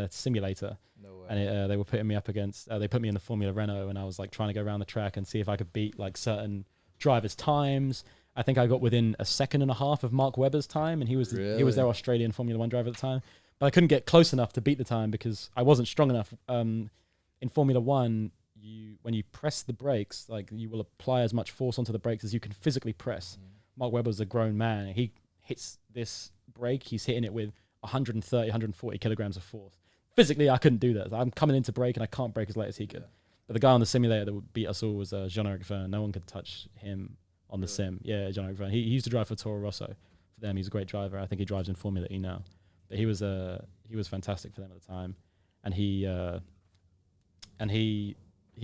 simulator. No way. And they were putting me up against, they put me in the Formula Renault, and I was like trying to go around the track and see if I could beat like certain drivers' times. I think I got within a second and a half of Mark Webber's time, and he was their Australian Formula One driver at the time. But I couldn't get close enough to beat the time because I wasn't strong enough. In Formula One, when you press the brakes, like you will apply as much force onto the brakes as you can physically press. Mark Webber's a grown man. He hits this brake, he's hitting it with 130, 140 kilograms of force. Physically, I couldn't do that. I'm coming into brake, and I can't brake as late as he could. But the guy on the simulator that would beat us all was Jean-Eric Vergne. No one could touch him on the sim. Yeah, Jean-Eric Vergne. He used to drive for Toro Rosso for them. He's a great driver. I think he drives in Formula E now. But he was fantastic for them at the time, and he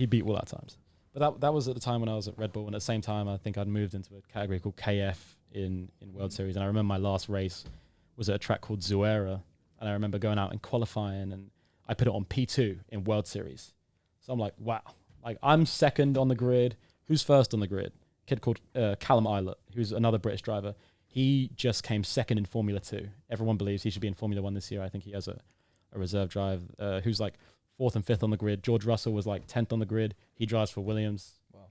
beat all our times. But that was at the time when I was at Red Bull, and at the same time, I think I'd moved into a category called KF in World Series. And I remember my last race was at a track called Zuera, and I remember going out and qualifying, and I put it on P2 in World Series. So I'm like, wow, like I'm second on the grid. Who's first on the grid? Kid called Callum Eilert, who's another British driver. He just came second in Formula 2. Everyone believes he should be in Formula 1 this year. I think he has a reserve drive who's like 4th and 5th on the grid. George Russell was like 10th on the grid. He drives for Williams. Wow.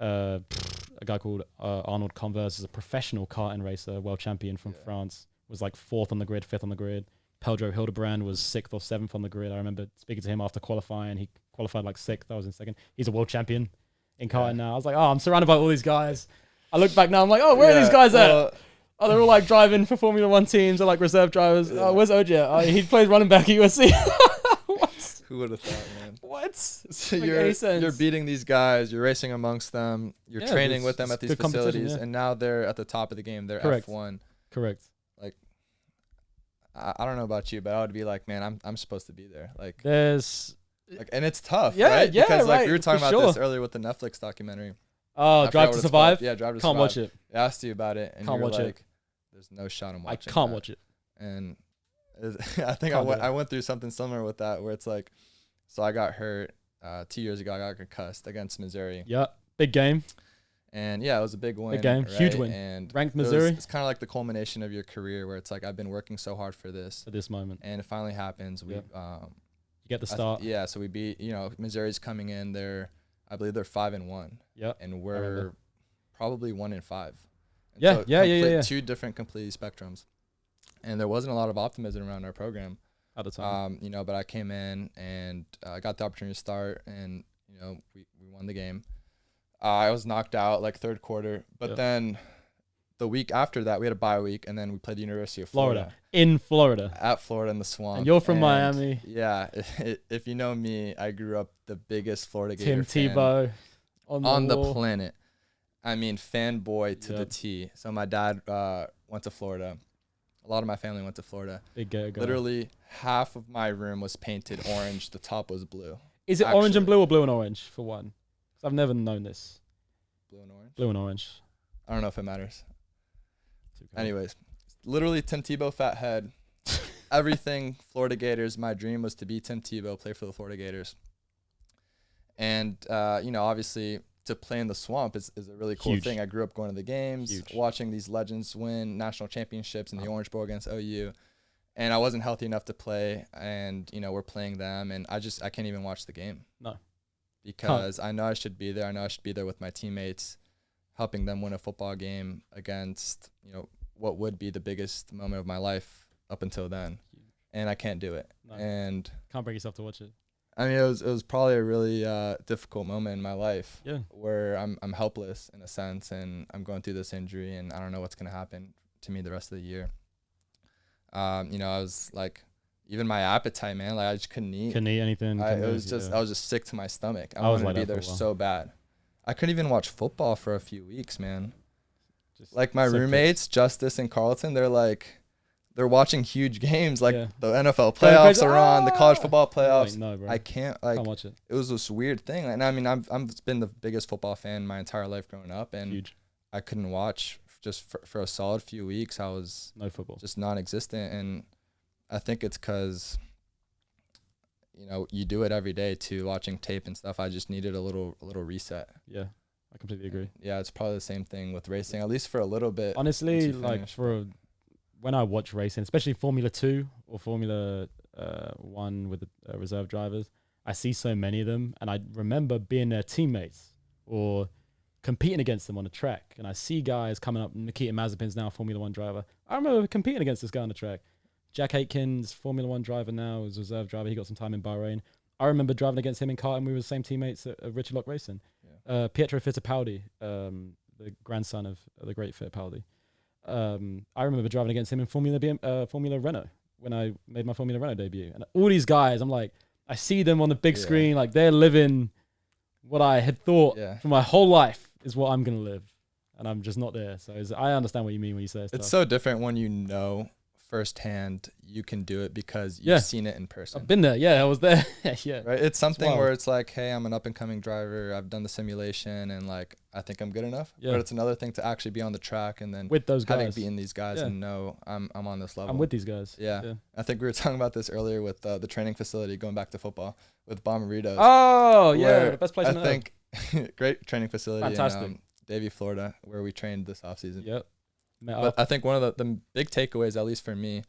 A guy called Arnold Converse is a professional karting racer, world champion from France. Was like 4th on the grid, 5th on the grid. Pedro Hildebrand was 6th or 7th on the grid. I remember speaking to him after qualifying. He qualified like 6th. I was in 2nd. He's a world champion in karting now. I was like, oh, I'm surrounded by all these guys. I look back now, I'm like, oh, where are these guys at? Oh, they're all like driving for Formula 1 teams or like reserve drivers. Oh, where's OJ at? Oh, he plays running back at USC. What? Who would have thought, man? What? So you're beating these guys, you're racing amongst them, you're training with them at these facilities, and now they're at the top of the game. They're F1. Correct. Like, I don't know about you, but I would be like, man, I'm supposed to be there. Like, there's like, and it's tough, yeah, right? Yeah, because like right, we were talking about this earlier with the Netflix documentary. Oh, Drive to Survive? Yeah, Drive to Survive. Can't watch it. I asked you about it, and can't you were watch like, it. there's no shot I'm watching. I can't watch it. And I think I went through something similar with that, where it's like, so I got hurt 2 years ago. I got concussed against Missouri. Yeah, big game. And yeah, it was a big win. Big game, right? huge win. And ranked Missouri. It's kind of like the culmination of your career, where it's like, I've been working so hard for this. At this moment. And it finally happens. We you get the start. So we beat, Missouri's coming in. I believe they're 5-1. Yeah. And we're probably 1-5. And yeah. Two different complete spectrums. And there wasn't a lot of optimism around our program at the time. But I came in and I got the opportunity to start, and we won the game. I was knocked out like third quarter, but then the week after that we had a bye week, and then we played the University of Florida. In Florida. At Florida in the Swamp. And you're from Miami. Yeah. If you know me, I grew up the biggest Florida Gator Tim fan Tebow on the planet. I mean, fanboy to the T. So my dad went to Florida. A lot of my family went to Florida. Big guy. Literally half of my room was painted orange. The top was blue. Is it orange and blue or blue and orange for one? Because I've never known this. Blue and orange? Blue and orange. I don't know if it matters. Anyways, literally Tim Tebow, fat head. Everything Florida Gators. My dream was to be Tim Tebow, play for the Florida Gators. And, obviously to play in the Swamp is a really cool thing. I grew up going to the games, watching these legends win national championships in the Orange Bowl against OU. And I wasn't healthy enough to play, and, we're playing them, and I can't even watch the game. No. Because I know I should be there. I know I should be there with my teammates, helping them win a football game against, what would be the biggest moment of my life up until then. And I can't do it. No. And can't bring yourself to watch it. I mean, it was probably a really difficult moment in my life. Yeah. Where I'm helpless in a sense, and I'm going through this injury, and I don't know what's going to happen to me the rest of the year. I was like, even my appetite, man, like I just couldn't eat. Couldn't eat anything. I was just sick to my stomach. I wanted to be there so bad. I couldn't even watch football for a few weeks, man. Just like my roommates, Justice and Carlton, they're watching huge games, like the NFL playoffs are on, the college football playoffs. Like, no, bro. I can't watch it. It was this weird thing. And I mean, I've been the biggest football fan my entire life growing up, and I couldn't watch just for a solid few weeks. I was no football, just non-existent, and I think it's because you do it every day too, watching tape and stuff. I just needed a little reset. Yeah, I completely agree. Yeah, it's probably the same thing with racing, at least for a little bit. Honestly, like when I watch racing, especially Formula 2 or Formula 1 with the reserve drivers, I see so many of them, and I remember being their teammates or competing against them on the track. And I see guys coming up. Nikita Mazepin's now a Formula 1 driver. I remember competing against this guy on the track. Jack Aitken's Formula 1 driver now, is a reserve driver. He got some time in Bahrain. I remember driving against him in karting. We were the same teammates at Richard Lock Racing. Yeah. Pietro Fittipaldi, the grandson of the great Fittipaldi. I remember driving against him in Formula Renault when I made my Formula Renault debut. And all these guys, I'm like, I see them on the big screen, like they're living what I had thought for my whole life is what I'm going to live. And I'm just not there. So I understand what you mean when you say stuff. It's so different when firsthand you can do it because you've seen it in person. I've been there. Yeah, I was there. Yeah. Right. It's something where it's like, hey, I'm an up and coming driver. I've done the simulation and like I think I'm good enough. Yeah. But it's another thing to actually be on the track and then with those having guys, beaten these guys and know I'm on this level. I'm with these guys. Yeah. I think we were talking about this earlier with the training facility, going back to football with Bomberito. Oh yeah, the best place on earth. I think great training facility. Fantastic. In Davie, Florida, where we trained this offseason. Yep. met But up. I think one of the big takeaways, at least for me,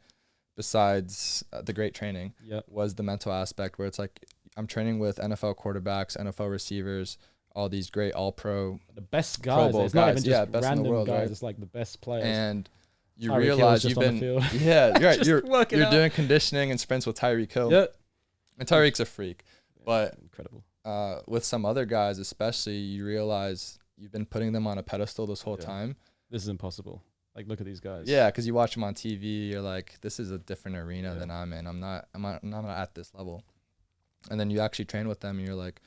besides the great training, was the mental aspect where it's like I'm training with NFL quarterbacks, NFL receivers, all these great all-pro, The best Pro guys. Bowl It's not even guys, just best in the random world, guys. right? It's like the best players. And you Tyreek Hill's realize just you've on the been, field. yeah, you're right. Just You're working out. doing conditioning and sprints with Tyreek Hill. Yeah. And Tyreek's a freak. But Incredible. with some other guys, especially, you realize you've been putting them on a pedestal this whole time. This is impossible. Like, look at these guys. Yeah, because you watch them on TV, you're like, this is a different arena than I'm in. I'm not at this level. And then you actually train with them, and you're like,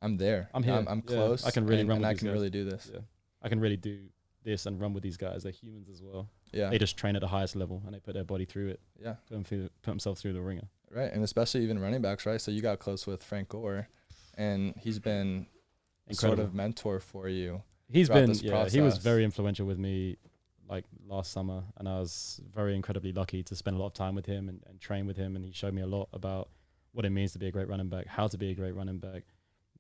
I'm there. I'm here. I'm Yeah. close. I can really run and with I these can guys. really do this. Yeah. I can really do this and run with these guys. They're humans as well. Yeah. They just train at the highest level and they put their body through it. Yeah. Put themselves through the ringer. Right. And especially even running backs, right? So you got close with Frank Gore, and he's been Incredible. sort of mentor for you. He's throughout been, this he was process. very influential with me like last summer, and I was very incredibly lucky to spend a lot of time with him and train with him, and he showed me a lot about what it means to be a great running back, how to be a great running back,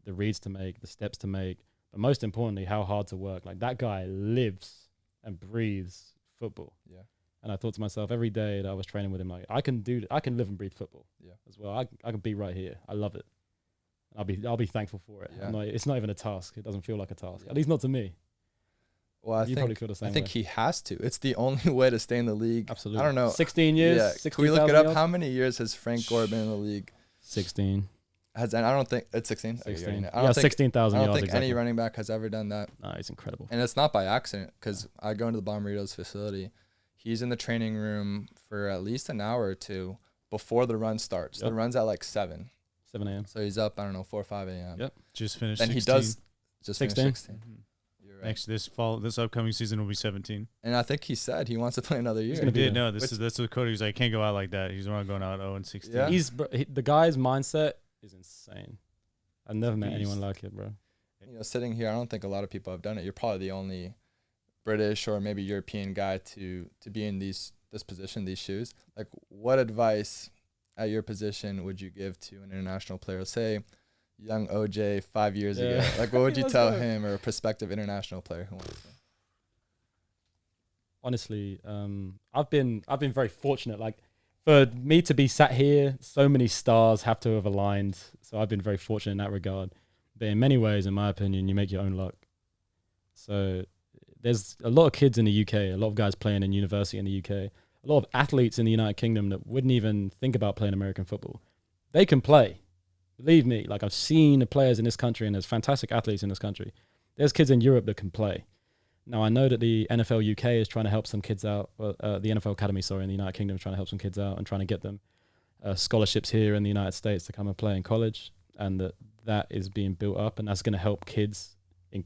the reads to make, the steps to make, but most importantly, how hard to work. Like, that guy lives and breathes football. Yeah. And I thought to myself every day that I was training with him, like, I can live and breathe football. Yeah. As well. I can be right here. I love it. I'll be thankful for it. Yeah. It's not even a task. It doesn't feel like a task. At least not to me. Well, You probably feel the same I think way. he has to. It's the only way to stay in the league. Absolutely. I don't know. 16 years. Yeah. Can we look it 16,000 up? yards? How many years has Frank Gore been in the league? 16. And I don't think it's 16. Okay, 16. I don't Yeah, think, 16,000 I yards. don't think exactly. any running back has ever done that. No, he's incredible. And it's not by accident, because I go into the Bomberito's facility. He's in the training room for at least an hour or two before the run starts. Yep. The run's at like 7. 7 a.m. So he's up, I don't know, 4 or 5 a.m. Yep. Just finished. Then 16. he does just 16? finish 16. Mhm. You're right. Next this upcoming season will be 17. And I think he said he wants to play another year. gonna He be did. there. No, that's what Cody was like. Can't go out like that. He's not going out 0-16. Yeah. The guy's mindset is insane. I've never met Beast. anyone like it, bro. Sitting here, I don't think a lot of people have done it. You're probably the only British or maybe European guy to be in this position, these shoes. Like, what advice at your position would you give to an international player? Say, young OJ 5 years ago. Like, what would you Let's tell go. him, or a prospective international player who wants to? Honestly, I've been very fortunate. Like, for me to be sat here, so many stars have to have aligned. So I've been very fortunate in that regard. But in many ways, in my opinion, you make your own luck. So there's a lot of kids in the UK, a lot of guys playing in university in the UK, a lot of athletes in the United Kingdom that wouldn't even think about playing American football. They can play. Believe me, like, I've seen the players in this country, and there's fantastic athletes in this country. There's kids in Europe that can play. Now, I know that the NFL UK is trying to help some kids out, the NFL Academy, in the United Kingdom is trying to help some kids out and trying to get them scholarships here in the United States to come and play in college, and that is being built up, and that's going to help kids in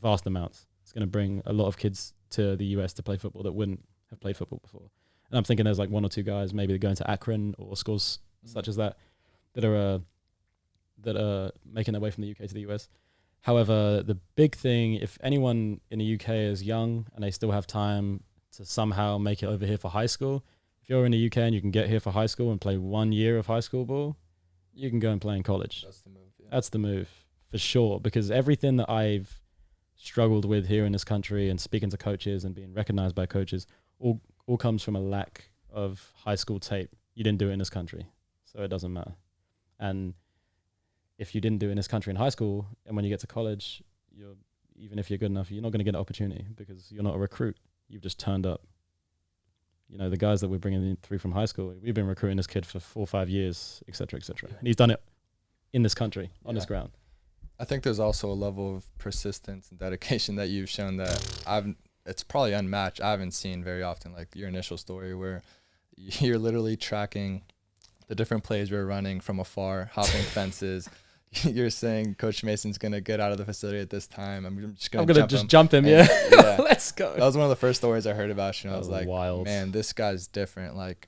vast amounts. It's going to bring a lot of kids to the US to play football that wouldn't have played football before. And I'm thinking there's like 1 or 2 guys, maybe they're going to Akron or schools such as that are making their way from the UK to the US. However, the big thing, if anyone in the UK is young and they still have time to somehow make it over here for high school, if you're in the UK and you can get here for high school and play 1 year of high school ball, you can go and play in college. That's the move. Yeah. That's the move, for sure, because everything that I've struggled with here in this country and speaking to coaches and being recognized by coaches all comes from a lack of high school tape. You didn't do it in this country, so it doesn't matter. And if you didn't do it in this country in high school, and when you get to college, even if you're good enough, you're not going to get an opportunity because you're not a recruit. You've just turned up. The guys that we're bringing through from high school, we've been recruiting this kid for 4 or 5 years, et cetera, et cetera. And he's done it in this country, on this ground. I think there's also a level of persistence and dedication that you've shown that it's probably unmatched. I haven't seen very often, like your initial story where you're literally tracking the different plays we're running from afar, hopping fences. You're saying Coach Mason's going to get out of the facility at this time. I'm just going to jump him. And, Yeah. Let's go. That was one of the first stories I heard about you. And I was That was like, wild. man, this guy's different. Like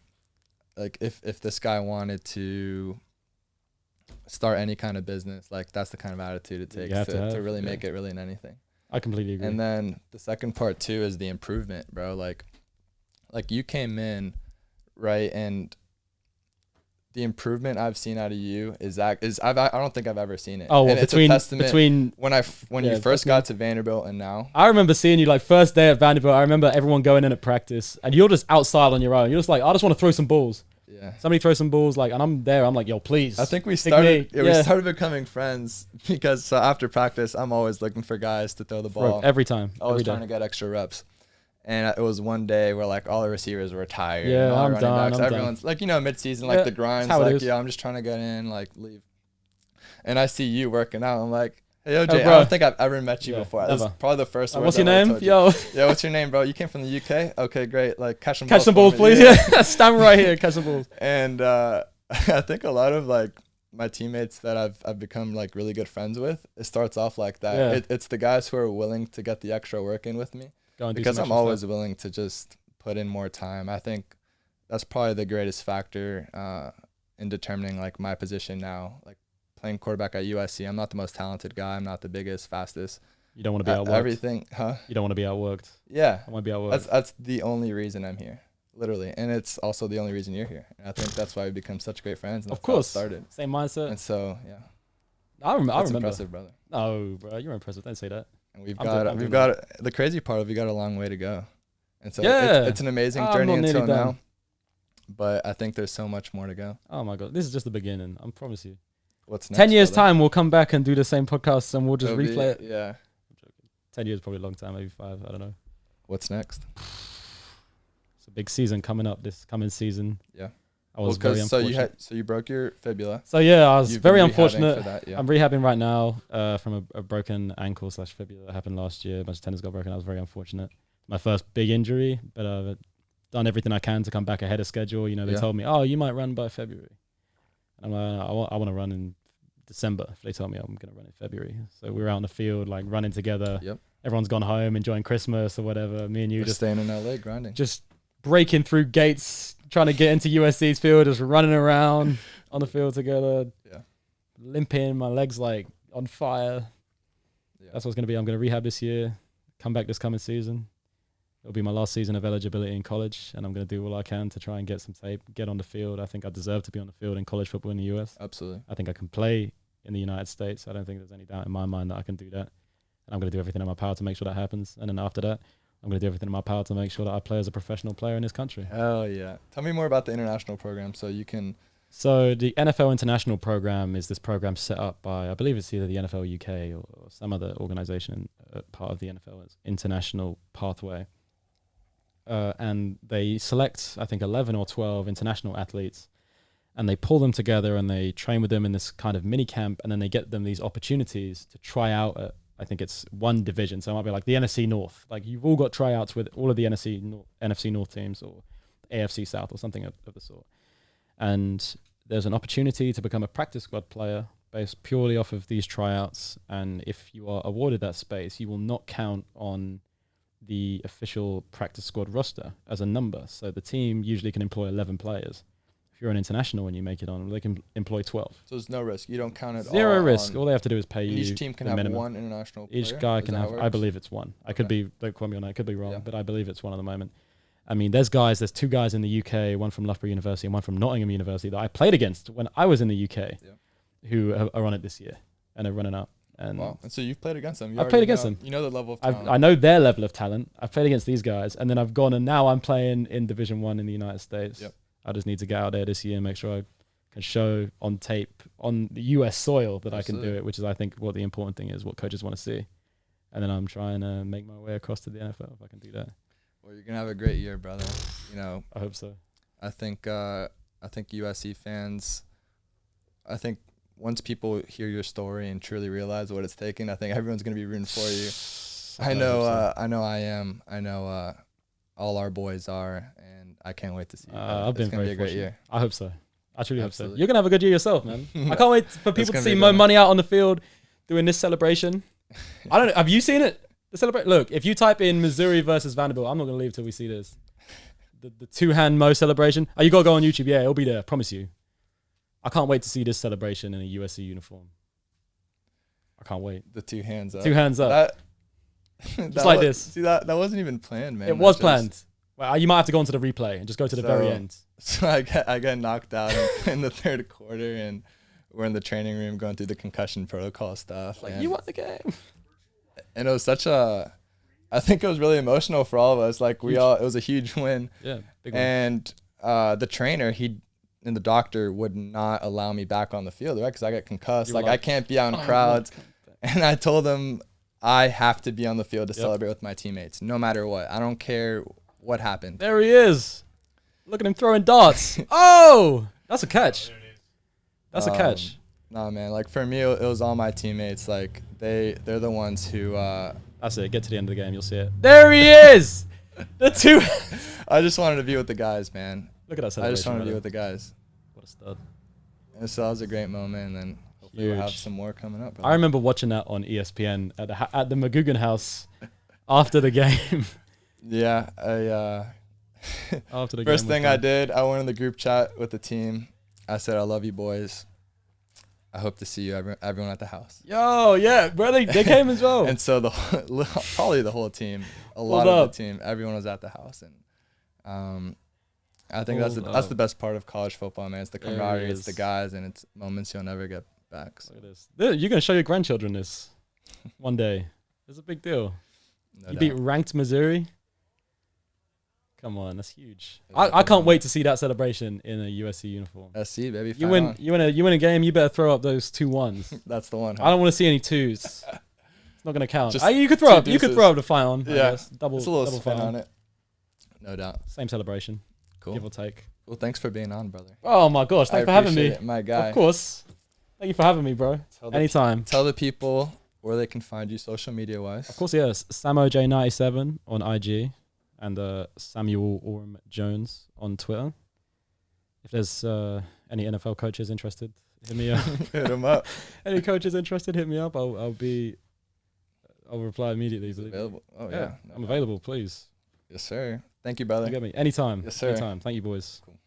if this guy wanted to start any kind of business, like that's the kind of attitude it takes to really make it really in anything. I completely agree. And then the second part too is the improvement, bro. Like you came in, right, and the improvement I've seen out of you is I don't think I've ever seen it. Oh, well, and it's a testament between when you first got to Vanderbilt and now. I remember seeing you like first day at Vanderbilt. I remember everyone going in at practice, and you're just outside on your own. You're just like, I just want to throw some balls. Yeah. Somebody throw some balls, like, and I'm there. I'm like, yo, please. I think we pick started. me. We started becoming friends because so after practice, I'm always looking for guys to throw the ball. Every time. Always every trying day. to get extra reps. And it was one day where like all the receivers were tired. Yeah, and all the I'm running done, backs, I'm everyone's like, mid-season, like the grinds, how it like, is. yeah, I'm just trying to get in, like leave. And I see you working out. I'm like, hey, yo, Jay, I bro. don't think I've ever met you before. This is never. probably the first word What's your I've ever name? told you. Yo. Yeah, what's your name, bro? You came from the UK? Okay, great. Like, catch some Catch balls some balls, for me. please. Yeah. Stand right here. Catch some balls. And I think a lot of like my teammates that I've become like really good friends with, it starts off like that. Yeah. It's the guys who are willing to get the extra work in with me Go and do because some I'm extra always stuff. willing to just put in more time. I think that's probably the greatest factor in determining like my position now. Like playing quarterback at USC, I'm not the most talented guy. I'm not the biggest, fastest. You don't want to be outworked. Everything, huh? You don't want to be outworked. Yeah. I want to be outworked. That's the only reason I'm here. Literally, and it's also the only reason you're here. And I think that's why we become such great friends. And Of that's how it course. started. Same mindset. And so, yeah, I remember. impressive, brother. No, bro, you're impressive. Don't say that. And we've I'm got doing we've got the crazy part of we got a long way to go, and so Yeah. it's an amazing I'm journey not nearly until done. now. But I think there's so much more to go. Oh my god, this is just the beginning. I promise you. What's next? 10 years brother? time, we'll come back and do the same podcast, and we'll just It'll be- replay it. Yeah. 10 years, probably a long time, maybe 5. I don't know. What's next? It's a big season coming up this coming season. Yeah. I was very unfortunate. So you broke your fibula. So yeah, I was You've very been rehabbing unfortunate. for that, yeah. I'm rehabbing right now from a broken ankle / fibula that happened last year. A bunch of tendons got broken. I was very unfortunate. My first big injury, but I've done everything I can to come back ahead of schedule. You know, they Yeah. told me, oh, you might run by February. And I'm like, I want to run in December. They told me I'm going to run in February. So we were out in the field, like running together. Yep. Everyone's gone home, enjoying Christmas or whatever. Me and you You're just staying in LA grinding. just breaking through gates, trying to get into USC's field, just running around on the field together. Yeah. Limping, my legs like on fire. Yeah. That's what's going to be. I'm going to rehab this year, come back this coming season. It'll be my last season of eligibility in college, and I'm going to do all I can to try and get some tape, get on the field. I think I deserve to be on the field in college football in the US. Absolutely. I think I can play in the United States. I don't think there's any doubt in my mind that I can do that. And I'm going to do everything in my power to make sure that happens. And then after that, I'm going to do everything in my power to make sure that I play as a professional player in this country. Hell yeah. Tell me more about the international program so you can. So the NFL International Program is this program set up by, I believe it's either the NFL UK or some other organization part of the NFL's international pathway. And they select, I think, 11 or 12 international athletes, and they pull them together and they train with them in this kind of mini camp, and then they get them these opportunities to try out at, I think it's one division. So it might be like the NFC North. Like you've all got tryouts with all of the NFC North teams or AFC South or something of the sort. And there's an opportunity to become a practice squad player based purely off of these tryouts. And if you are awarded that space, you will not count on the official practice squad roster as a number. So the team usually can employ 11 players. If you're an international and you make it on, they can employ 12. So there's no risk. You don't count it all. Zero risk. on- All they have to do is pay you. Each team can the have minimum. one international player. Each guy Is can that how have, it I works? believe it's one. I could Okay. be, don't quote me on that, I could be wrong, Yeah. but I believe it's one at the moment. I mean, there's 2 guys in the UK, one from Loughborough University and one from Nottingham University that I played against when I was in the UK, who are on it this year and are running up. And Wow. And so you've played against them. You I've already played against know- them. You know the level of talent. I know their level of talent. I've played against these guys, and then I've gone and now I'm playing in Division 1 in the United States. Yep. I just need to get out there this year and make sure I can show on tape on the US soil that I can do Absolutely. it, which is I think what the important thing is, what coaches want to see. And then I'm trying to make my way across to the NFL if I can do that. Well, you're gonna have a great year, brother. You know, I hope so. I think USC fans. I think once people hear your story and truly realize what it's taken, I think everyone's gonna be rooting for you. I know I am. I know all our boys are, and I can't wait to see you. I've been it's gonna very be a great fortunate. year. I hope so. I truly hope so. Absolutely. You're gonna have a good year yourself, man. I can't wait for people to gonna see be Mo good. Money out on the field doing this celebration. I don't know. Have you seen it? The celebrate. Look, if you type in Missouri versus Vanderbilt, I'm not gonna leave till we see this. The 2-hand Mo celebration. Oh, you gotta go on YouTube. Yeah, it'll be there. I promise you. I can't wait to see this celebration in a USC uniform. I can't wait. The 2 hands up. 2 hands up. That Just like this. See that wasn't even planned, man. It was That's just- planned. Well, you might have to go into the replay and just go to the very end. So I get knocked out in the third quarter, and we're in the training room going through the concussion protocol stuff. Like, and, you won the game. And it was I think it was really emotional for all of us. Like it was a huge win. Yeah, big one. And the trainer, and the doctor would not allow me back on the field, right? Because I got concussed. Like I can't be out in crowds. And I told him I have to be on the field to celebrate with my teammates, no matter what. I don't care what happened. There he is. Look at him throwing darts. Oh, that's a catch. That's a catch. No, man. Like for me, it was all my teammates. Like they're the ones who. That's it. Get to the end of the game. You'll see it. There he is. The two. I just wanted to be with the guys, man. Look at that I celebration. just wanted to be with the guys. What a stud. And so that was a great moment, and then hopefully we'll have some more coming up. I remember watching that on ESPN at the McGugan house after the game. Yeah, After the first game thing I did, I went in the group chat with the team. I said, "I love you, boys. I hope to see you everyone at the house." Yo, yeah, bro, they came as well. And so probably the whole team, a lot of the team, everyone was at the house, and I think that's the best part of college football, man. It's the camaraderie, it's the guys, and it's moments you'll never get back. So. Look at this. You're gonna show your grandchildren this one day. It's a big deal. No you doubt. beat ranked Missouri. Come on, that's huge. I can't wait to see that celebration in a USC uniform. SC, baby. You win a game. You better throw up those 2 1s. That's the one. Huh? I don't want to see any 2s. It's not gonna count. Just You could throw up. two You could deuces. throw up the final. I Yeah, guess. Double. it's a little double spin final. on it. No doubt. Same celebration. Cool. Give or take. Well, thanks for being on, brother. Oh my gosh! Thanks for having me. It, my guy. Of course. Thank you for having me, bro. Anytime. Tell the people where they can find you social media wise. Of course, yes. SamoJ97 on IG and Samuel Oram-Jones on Twitter. If there's any NFL coaches interested, hit me up. Hit them up. Any coaches interested, hit me up. I'll reply immediately. Available. Oh Yeah, yeah. I'm available. Please. Yes, sir. Thank you, brother. You get me anytime. Yes, sir. Anytime. Thank you, boys. Cool.